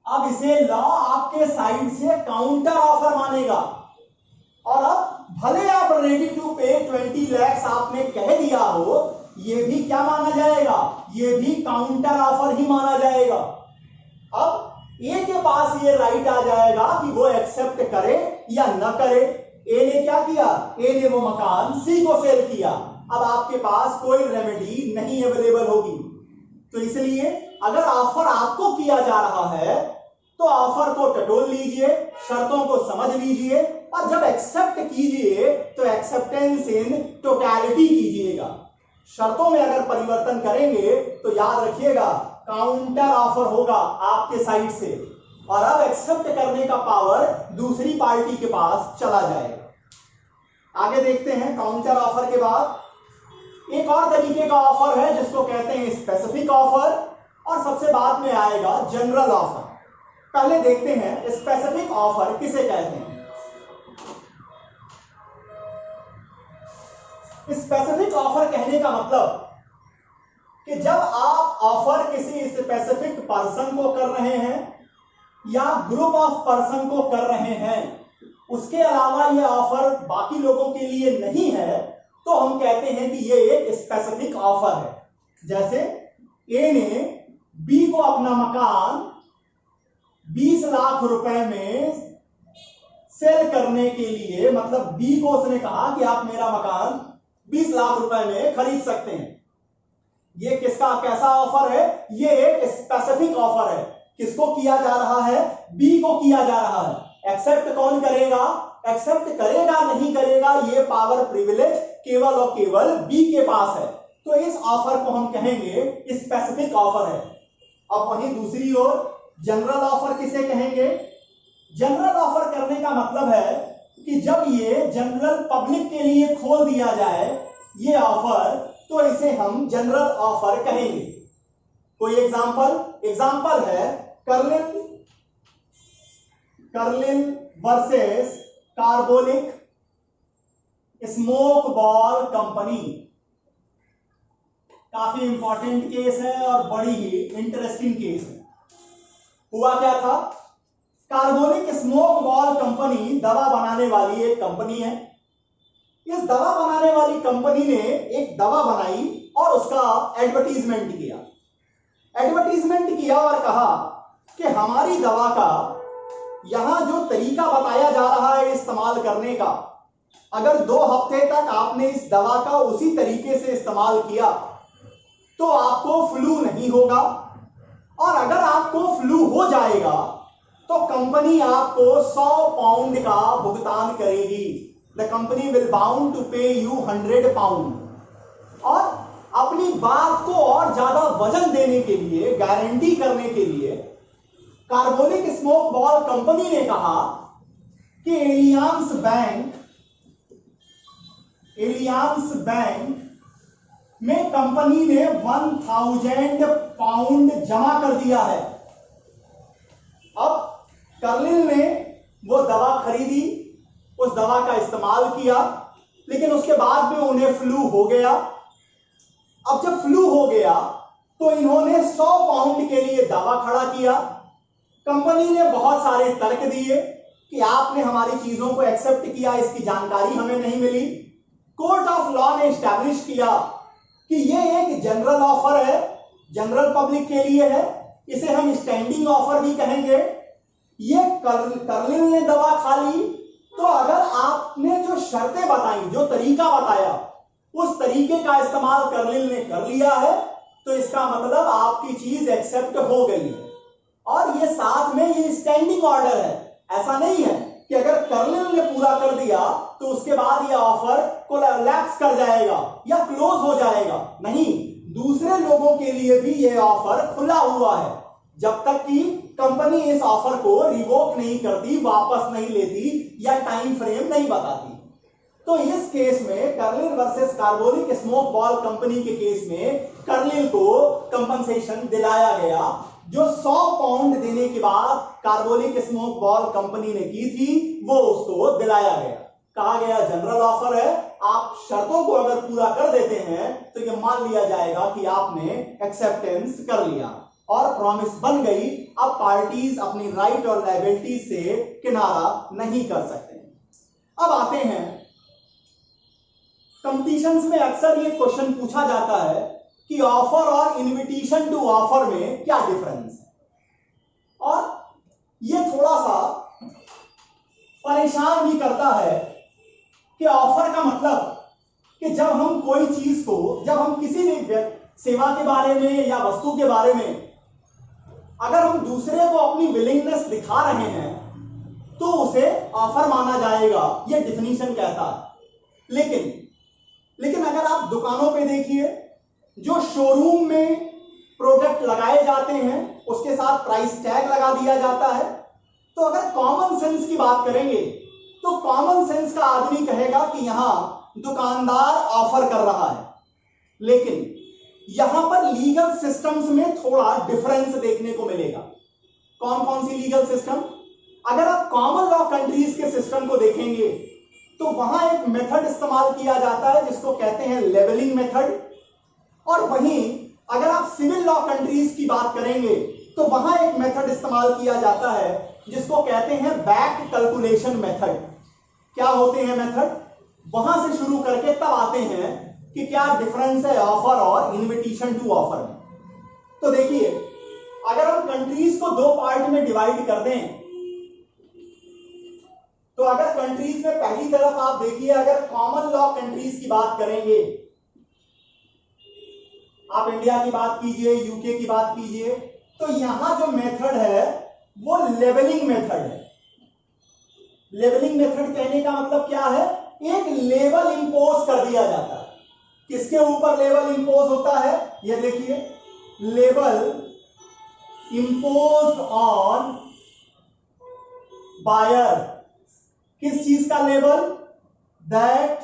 अब इसे लॉ आपके साइड से काउंटर ऑफर मानेगा। और अब भले आप रेडी टू पे 20 लाख आपने कह दिया हो, ये भी क्या माना जाएगा, ये भी काउंटर ऑफर ही माना जाएगा। अब ए के पास ये राइट आ जाएगा कि वो एक्सेप्ट करे या न करे। ए ने क्या किया, ए ने वो मकान सी को सेल किया। अब आपके पास कोई रेमेडी नहीं अवेलेबल होगी। तो इसलिए अगर ऑफर आपको किया जा रहा है तो ऑफर को टटोल लीजिए, शर्तों को समझ लीजिए, और जब एक्सेप्ट कीजिए तो एक्सेप्टेंस इन टोटलिटी कीजिएगा। शर्तों में अगर परिवर्तन करेंगे तो याद रखिएगा काउंटर ऑफर होगा आपके साइड से, और अब एक्सेप्ट करने का पावर दूसरी पार्टी के पास चला जाएगा। आगे देखते हैं। काउंटर ऑफर के बाद एक और तरीके का ऑफर है जिसको कहते हैं स्पेसिफिक ऑफर, और सबसे बाद में आएगा जनरल ऑफर। पहले देखते हैं स्पेसिफिक ऑफर किसे कहते हैं। स्पेसिफिक ऑफर कहने का मतलब कि जब आप ऑफर किसी स्पेसिफिक पर्सन को कर रहे हैं या ग्रुप ऑफ पर्सन को कर रहे हैं, उसके अलावा यह ऑफर बाकी लोगों के लिए नहीं है, तो हम कहते हैं कि यह एक स्पेसिफिक ऑफर है। जैसे ए ने बी को अपना मकान 20 लाख रुपए में सेल करने के लिए, मतलब बी को उसने कहा कि आप मेरा मकान 20 लाख रुपए में खरीद सकते हैं। ये किसका कैसा ऑफर है, ये एक स्पेसिफिक ऑफर है। किसको किया जा रहा है, बी को किया जा रहा है। एक्सेप्ट कौन करेगा, एक्सेप्ट करेगा नहीं करेगा ये पावर प्रिविलेज केवल और केवल बी के पास है। तो इस ऑफर को हम कहेंगे स्पेसिफिक ऑफर है। अब वहीं दूसरी ओर जनरल ऑफर किसे कहेंगे। जनरल ऑफर करने का मतलब है कि जब ये जनरल पब्लिक के लिए खोल दिया जाए ये ऑफर, तो इसे हम जनरल ऑफर कहेंगे। कोई एग्जांपल है Carlill versus carbonic smoke ball company. काफी इंपॉर्टेंट केस है और बड़ी ही इंटरेस्टिंग केस है। हुआ क्या था, कार्बोनिक स्मोक बॉल कंपनी दवा बनाने वाली एक कंपनी है। इस दवा बनाने वाली कंपनी ने एक दवा बनाई और उसका एडवर्टीजमेंट किया और कहा कि हमारी दवा का यहां जो तरीका बताया जा रहा है इस्तेमाल करने का, अगर 2 हफ्ते तक आपने इस दवा का उसी तरीके से इस्तेमाल किया तो आपको फ्लू नहीं होगा, और अगर आपको फ्लू हो जाएगा तो कंपनी आपको 100 पाउंड का भुगतान करेगी। The company will bound to pay you 100 pound. और अपनी बात को और ज्यादा वजन देने के लिए, गारंटी करने के लिए, कार्बोनिक स्मोक बॉल कंपनी ने कहा कि एलियांस बैंक में कंपनी ने 1000 पाउंड जमा कर दिया है। अब कर्लिन ने वो दवा खरीदी, उस दवा का इस्तेमाल किया, लेकिन उसके बाद में उन्हें फ्लू हो गया। अब जब फ्लू हो गया तो इन्होंने 100 पाउंड के लिए दावा खड़ा किया। कंपनी ने बहुत सारे तर्क दिए कि आपने हमारी चीजों को एक्सेप्ट किया, इसकी जानकारी हमें नहीं मिली। कोर्ट ऑफ लॉ ने एस्टैब्लिश किया कि ये एक जनरल ऑफर है, जनरल पब्लिक के लिए है, इसे हम स्टैंडिंग ऑफर भी कहेंगे। ये कर्लिन ने दवा खा ली, तो अगर आपने जो शर्तें बताई, जो तरीका बताया, उस तरीके का इस्तेमाल कर्लिन ने कर लिया है, तो इसका मतलब आपकी चीज एक्सेप्ट हो गई है। और ये साथ में ये स्टैंडिंग ऑर्डर है। ऐसा नहीं है कि अगर कर्लिन ने पूरा कर दिया तो उसके बाद ये ऑफर कोलैप्स कर जाएगा या क्लोज हो जाएगा। नहीं, दूसरे लोगों के लिए भी ये ऑफर खुला हुआ है जब तक कि कंपनी इस ऑफर को रिवोक नहीं करती, वापस नहीं लेती या टाइम फ्रेम नहीं बताती। तो इस केस में Carlill versus carbonic smoke ball company के केस में कर्लिन को कंपनसेशन दिलाया गया, जो 100 पाउंड देने के बाद कार्बोनिक स्मोक बॉल कंपनी ने की थी, वो उसको दिलाया गया। कहा गया जनरल ऑफर है, आप शर्तों को अगर पूरा कर देते हैं तो ये मान लिया जाएगा कि आपने एक्सेप्टेंस कर लिया और प्रॉमिस बन गई। अब पार्टीज अपनी राइट और लायबिलिटी से किनारा नहीं कर सकते। अब आते हैं कंपटीशंस में अक्सर ये क्वेश्चन पूछा जाता है कि ऑफर और इनविटेशन टू ऑफर में क्या डिफरेंस है, और ये थोड़ा सा परेशान भी करता है कि ऑफर का मतलब कि जब हम कोई चीज को, जब हम किसी भी सेवा के बारे में या वस्तु के बारे में अगर हम दूसरे को अपनी विलिंगनेस दिखा रहे हैं तो उसे ऑफर माना जाएगा, ये डिफिनीशन कहता है। लेकिन अगर आप दुकानों पे देखिए, जो शोरूम में प्रोडक्ट लगाए जाते हैं उसके साथ प्राइस टैग लगा दिया जाता है, तो अगर कॉमन सेंस की बात करेंगे तो कॉमन सेंस का आदमी कहेगा कि यहां दुकानदार ऑफर कर रहा है। लेकिन यहां पर लीगल सिस्टम्स में थोड़ा डिफरेंस देखने को मिलेगा। कौन कौन सी लीगल सिस्टम? अगर आप कॉमन लॉ कंट्रीज के सिस्टम को देखेंगे तो वहां एक मेथड इस्तेमाल किया जाता है जिसको कहते हैं लेवलिंग मेथड, और वहीं अगर आप सिविल लॉ कंट्रीज की बात करेंगे तो वहां एक मेथड इस्तेमाल किया जाता है जिसको कहते हैं बैक कैलकुलेशन मेथड। क्या होते हैं मेथड? वहां से शुरू करके तब आते हैं कि क्या डिफरेंस है ऑफर और इनविटेशन टू ऑफर में। तो देखिए, अगर हम कंट्रीज को दो पार्ट में डिवाइड कर दें, तो अगर कंट्रीज में पहली तरफ आप देखिए, अगर कॉमन लॉ कंट्रीज की बात करेंगे, आप इंडिया की बात कीजिए, यूके की बात कीजिए, तो यहां जो मेथड है वो लेवलिंग मेथड है। लेवलिंग मेथड कहने का मतलब क्या है? एक लेवल इंपोज कर दिया जाता है। किसके ऊपर लेवल इंपोज होता है? ये देखिए, लेवल इंपोज ऑन बायर। किस चीज का लेवल? That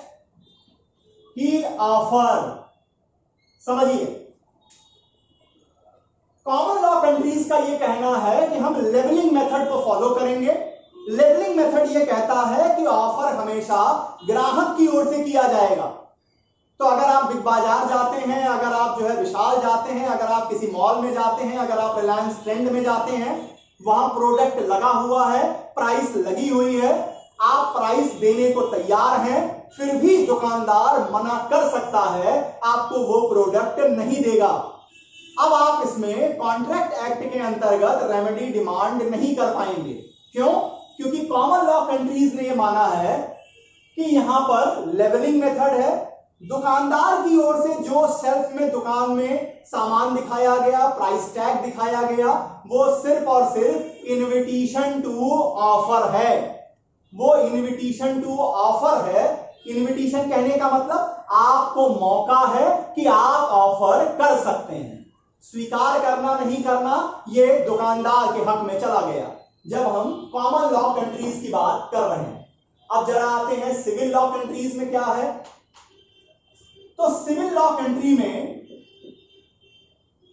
he offer. समझिए, कॉमन लॉ कंट्रीज का यह कहना है कि हम लेवलिंग मेथड को फॉलो करेंगे। लेवलिंग मेथड यह कहता है कि ऑफर हमेशा ग्राहक की ओर से किया जाएगा। तो अगर आप बिग बाजार जाते हैं, अगर आप जो है विशाल जाते हैं, अगर आप किसी मॉल में जाते हैं, अगर आप रिलायंस ट्रेंड में जाते हैं, वहां प्रोडक्ट लगा हुआ है, प्राइस लगी हुई है, आप प्राइस देने को तैयार हैं, फिर भी दुकानदार मना कर सकता है, आपको वो प्रोडक्ट नहीं देगा। अब आप इसमें कॉन्ट्रैक्ट एक्ट के अंतर्गत रेमेडी डिमांड नहीं कर पाएंगे। क्यों? क्योंकि कॉमन लॉ कंट्रीज ने यह माना है कि यहां पर लेवलिंग मेथड है। दुकानदार की ओर से जो शेल्फ में दुकान में सामान दिखाया गया, प्राइस टैग दिखाया गया, वो सिर्फ और सिर्फ इनविटेशन टू ऑफर है। वो इनविटेशन टू ऑफर है। इनविटेशन कहने का मतलब आपको मौका है कि आप ऑफर कर सकते हैं। स्वीकार करना नहीं करना ये दुकानदार के हक में चला गया जब हम कॉमन लॉ कंट्रीज की बात कर रहे हैं। अब जरा आते हैं सिविल लॉ कंट्रीज में क्या है। तो सिविल लॉ कंट्री में,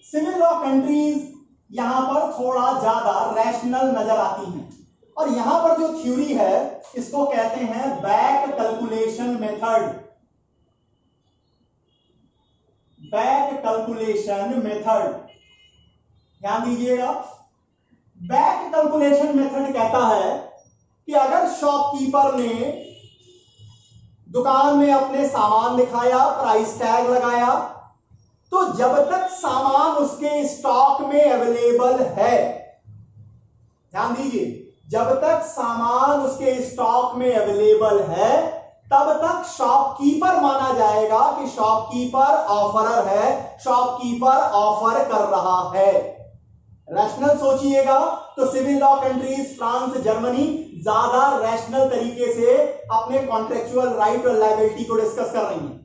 सिविल लॉ कंट्रीज यहां पर थोड़ा ज्यादा रैशनल नजर आती हैं, और यहां पर जो थ्योरी है इसको कहते हैं back calculation method. Back calculation method, ध्यान दीजिएगा। बैक कैलकुलेशन मेथड कहता है कि अगर शॉपकीपर ने दुकान में अपने सामान दिखाया, प्राइस टैग लगाया, तो जब तक सामान उसके स्टॉक में अवेलेबल है, ध्यान दीजिए, जब तक सामान उसके स्टॉक में अवेलेबल है तब तक शॉपकीपर माना जाएगा कि शॉपकीपर ऑफरर है, शॉपकीपर ऑफर कर रहा है। रैशनल सोचिएगा तो civil law countries France, Germany ज्यादा रैशनल तरीके से अपने कॉन्ट्रेक्चुअल राइट और लायबिलिटी को डिस्कस कर रही हैं।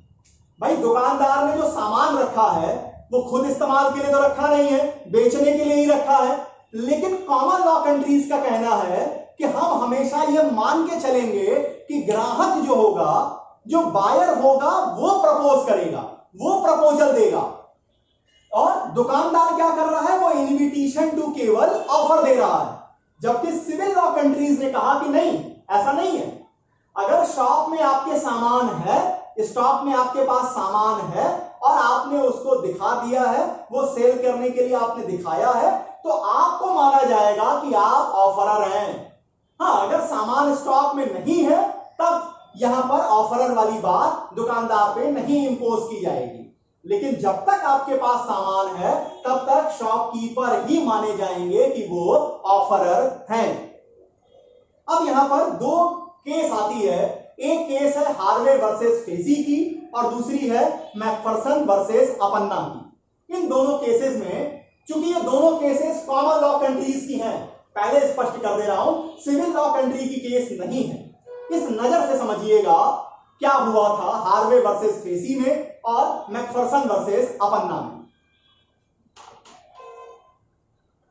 भाई, दुकानदार ने जो सामान रखा है वो खुद इस्तेमाल के लिए तो रखा नहीं है, बेचने के लिए ही रखा है। लेकिन कॉमन लॉ कंट्रीज का कहना है कि हम हमेशा यह मान के चलेंगे कि ग्राहक जो होगा, जो बायर होगा, वो प्रपोज करेगा, वो प्रपोजल देगा, और दुकानदार क्या कर रहा है? वो इनविटेशन टू केवल ऑफर दे रहा है। जबकि सिविल लॉ कंट्रीज ने कहा कि नहीं, ऐसा नहीं है। अगर शॉप में आपके सामान है, स्टॉक में आपके पास सामान है और आपने उसको दिखा दिया है, वो सेल करने के लिए आपने दिखाया है, तो आपको माना जाएगा कि आप ऑफरर हैं। हाँ, अगर सामान स्टॉक में नहीं है तब यहां पर ऑफरर वाली बात दुकानदार पे नहीं इंपोज की जाएगी। लेकिन जब तक आपके पास सामान है तब तक शॉपकीपर ही माने जाएंगे कि वो ऑफरर हैं। अब यहां पर दो केस आती है, एक केस है हार्वे वर्सेस फेसी की और दूसरी है मैकफरसन वर्सेस अपन्ना की। इन दोनों केसेस में चूंकि ये दोनों केसेस कॉमन लॉ कंट्रीज की हैं, पहले स्पष्ट कर दे रहा हूं, सिविल लॉ कंट्री की केस नहीं है। इस नजर से समझिएगा क्या हुआ था हार्वे वर्सेस फेसी में और मैकफरसन वर्सेस अपन्ना में।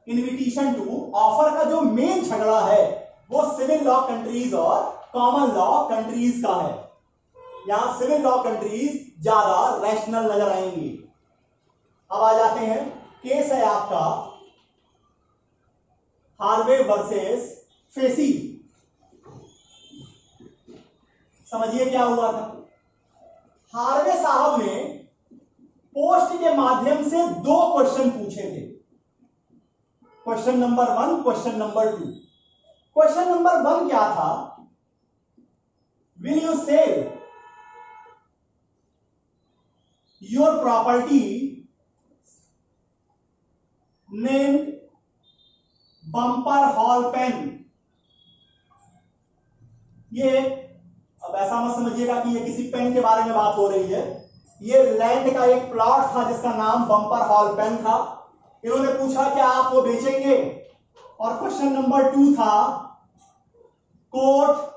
इनविटेशन टू ऑफर का जो मेन झगड़ा है वो सिविल लॉ कंट्रीज और कॉमन लॉ कंट्रीज का है। यहां सिविल लॉ कंट्रीज ज्यादा रैशनल नजर आएंगी। अब आ जाते हैं, केस है आपका हार्वे वर्सेस फेसी। समझिए क्या हुआ था। हार्वे साहब ने पोस्ट के माध्यम से दो क्वेश्चन पूछे थे, question number 1, question number 2। Question number 1 क्या था, will you sell your property named Bumper Hall Pen. ये अब ऐसा मत समझिएगा कि ये किसी पेन के बारे में बात हो रही है, ये लैंड का एक प्लॉट था जिसका नाम बम्पर हॉल पेन था। इन्होंने पूछा क्या आप वो बेचेंगे। और क्वेश्चन नंबर 2 था quote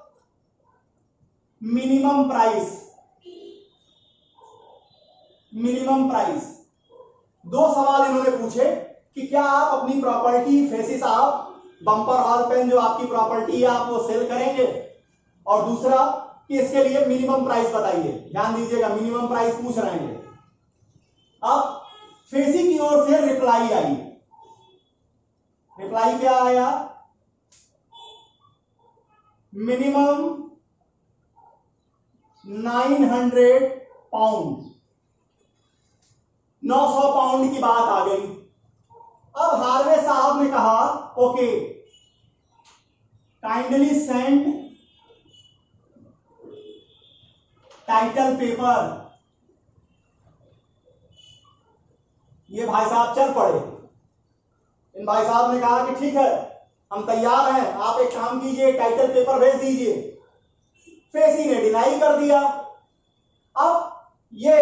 minimum price. Minimum price, दो सवाल इन्होंने पूछे कि क्या आप अपनी प्रॉपर्टी फेसी साहब बम्पर हॉल पेन जो आपकी प्रॉपर्टी है आप वो सेल करेंगे, और दूसरा कि इसके लिए मिनिमम प्राइस बताइए। ध्यान दीजिएगा, मिनिमम प्राइस पूछ रहे हैं। अब फेसी की ओर से रिप्लाई आई। रिप्लाई क्या आया, मिनिमम 900 पाउंड, 900 पाउंड की बात आ गई। अब हार्वे साहब ने कहा okay, kindly send title paper. ये भाई साहब चल पड़े। इन भाई साहब ने कहा कि ठीक है हम तैयार हैं, आप एक काम कीजिए टाइटल पेपर भेज दीजिए। फेसी ने डिनाई कर दिया। अब ये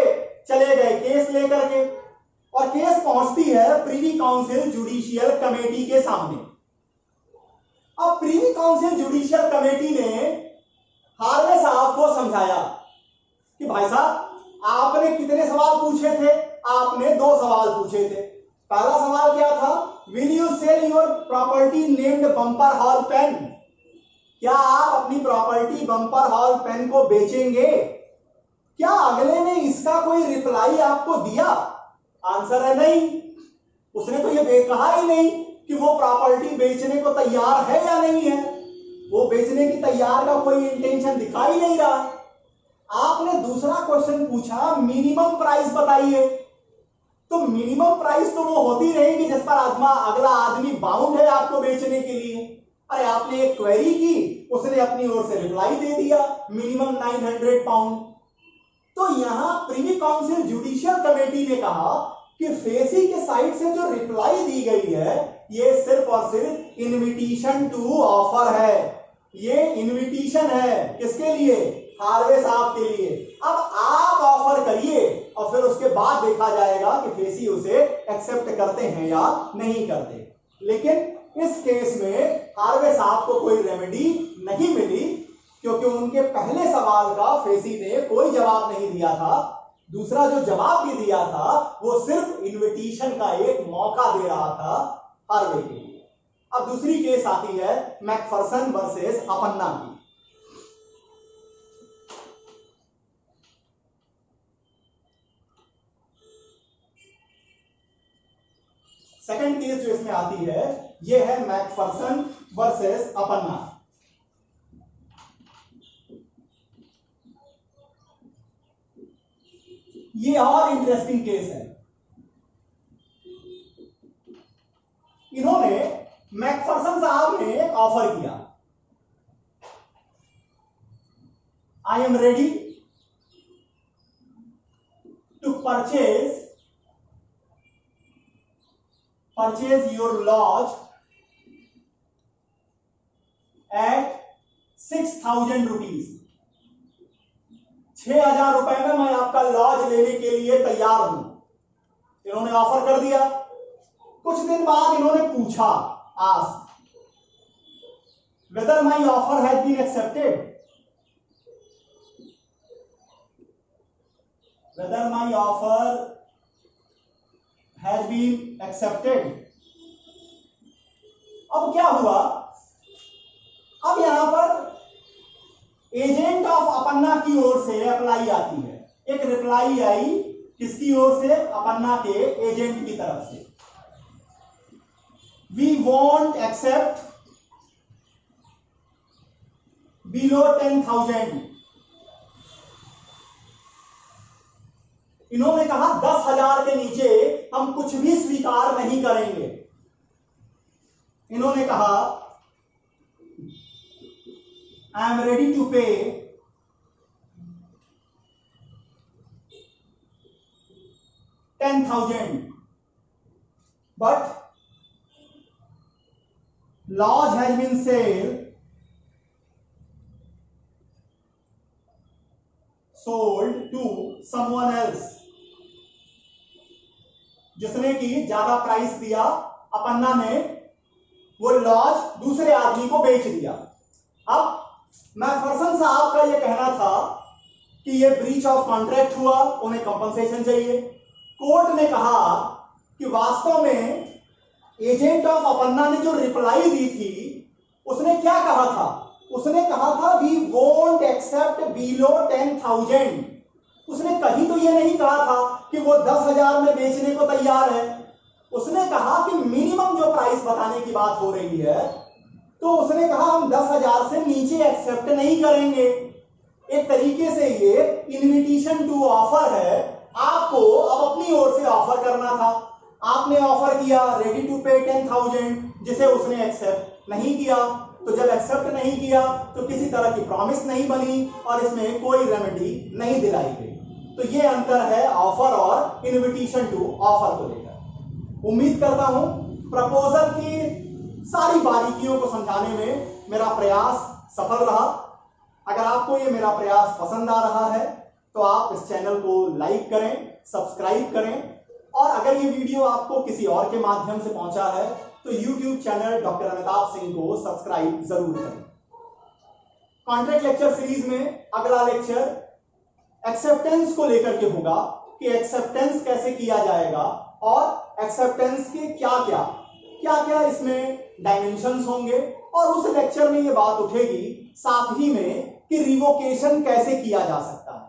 चले गए केस लेकर के, और केस पहुंचती है प्रीवी काउंसिल जुडिशियल कमेटी के सामने। अब प्रीवी काउंसिल जुडिशियल कमेटी ने हार्वे साहब को समझाया कि भाई साहब आपने कितने सवाल पूछे थे, आपने 2 सवाल पूछे थे। पहला सवाल क्या था, will you sell your property named Bumper Hall Pen. क्या आप अपनी प्रॉपर्टी बम्पर हॉल पेन को बेचेंगे। क्या अगले ने इसका कोई रिप्लाई आपको दिया। आंसर है नहीं। उसने तो ये कहा ही नहीं कि वो प्रॉपर्टी बेचने को तैयार है या नहीं है। वो बेचने की तैयार का कोई इंटेंशन दिखाई नहीं रहा। आपने दूसरा क्वेश्चन पूछा मिनिमम प्राइस बताइए, तो मिनिमम प्राइस तो वो होती रहेगी जिस पर अगला आदमी बाउंड है आपको बेचने के लिए। अरे आपने एक क्वेरी की, उसने अपनी ओर से रिप्लाई दे दिया मिनिमम 900 पाउंड। तो यहां प्रीवी काउंसिल जुडिशियल कमेटी ने कहा कि फेसी के साइड से जो रिप्लाई दी गई है ये सिर्फ और सिर्फ इनविटेशन टू ऑफर है। ये इनविटेशन है किसके लिए, हार्वे साहब के लिए। अब आप ऑफर करिए और फिर उसके बाद देखा जाएगा कि फेसी उसे एक्सेप्ट करते हैं या नहीं करते। लेकिन इस केस में हार्वे साहब को कोई रेमेडी नहीं मिली, क्योंकि उनके पहले सवाल का फेसी ने कोई जवाब नहीं दिया था। दूसरा जो जवाब भी दिया था वो सिर्फ इनविटेशन का एक मौका दे रहा था हार्वे के लिए। अब दूसरी केस आती है मैकफरसन वर्सेस अपन्ना की। सेकंड केस जो इसमें आती है ये है मैकफरसन वर्सेस अपन्ना। ये और इंटरेस्टिंग केस है। इन्होंने मैकफरसन साहब ने एक ऑफर किया। I am ready to purchase your lodge at 6,000 rupees. 6,000 रुपए में मैं आपका लॉज लेने के लिए तैयार हूं। इन्होंने ऑफर कर दिया। कुछ दिन बाद इन्होंने पूछा, ask whether my offer has been accepted, whether my offer has been accepted। अब क्या हुआ, अब यहां पर एजेंट ऑफ अपन्ना की ओर से अप्लाई आती है। एक रिप्लाई आई किसकी ओर से, अपन्ना के एजेंट की तरफ से। We want accept below 10,000। इन्होंने कहा 10,000 के नीचे हम कुछ भी स्वीकार नहीं करेंगे। इन्होंने कहा आई एम रेडी टू पे 10,000 but lodge has been sold to someone else। जिसने की ज्यादा प्राइस दिया, अपन्ना ने वो लॉज दूसरे आदमी को बेच दिया। अब मैफरसन साहब का ये कहना था कि ये ब्रीच ऑफ कॉन्ट्रैक्ट हुआ, उन्हें कंपनसेशन चाहिए। कोर्ट ने कहा कि वास्तव में एजेंट ऑफ अपन्ना ने जो रिप्लाई दी थी उसने क्या कहा था, उसने कहा था वी वोंट एक्सेप्ट बिलो 10,000। उसने कहीं तो ये नहीं कहा था कि वो 10,000 में बेचने को तैयार है। उसने कहा कि मिनिमम जो प्राइस बताने की बात हो रही है, तो उसने कहा हम 10,000 से नीचे एक्सेप्ट नहीं करेंगे। एक तरीके से ये इनविटेशन टू ऑफर है। आपको अब अपनी ओर से ऑफर करना था। आपने ऑफर किया रेडी टू पे 10,000, जिसे उसने एक्सेप्ट नहीं किया। तो जब एक्सेप्ट नहीं किया तो किसी तरह की प्रॉमिस नहीं बनी और इसमें कोई रेमेडी नहीं दिलाई गई। तो ये अंतर है ऑफर और इनविटेशन टू ऑफर को लेकर। उम्मीद करता हूं प्रपोजल की सारी बारीकियों को समझाने में मेरा प्रयास सफल रहा। अगर आपको ये मेरा प्रयास पसंद आ रहा है तो आप इस चैनल को लाइक करें, सब्सक्राइब करें, और अगर ये वीडियो आपको किसी और के माध्यम से पहुंचा है तो YouTube channel doctor Amitabh Singh को सब्सक्राइब जरूर करें। कॉन्ट्रैक्ट लेक्चर सीरीज में अगला लेक्चर एक्सेप्टेंस को लेकर के होगा कि एक्सेप्टेंस कैसे किया जाएगा और एक्सेप्टेंस के क्या क्या इसमें डायमेंशंस होंगे, और उस लेक्चर में ये बात उठेगी साथ ही में कि रिवोकेशन कैसे किया जा सकता है।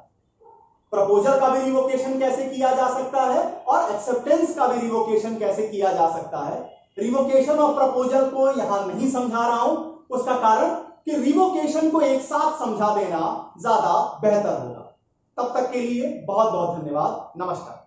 प्रपोजल का भी रिवोकेशन कैसे किया जा सकता है और एक्सेप्टेंस का भी रिवोकेशन कैसे किया जा सकता है। रिवोकेशन और प्रपोजल को यहां नहीं समझा रहा हूं, उसका कारण कि रिवोकेशन को एक साथ समझा देना ज्यादा बेहतर होगा। तब तक के लिए बहुत बहुत धन्यवाद। नमस्कार।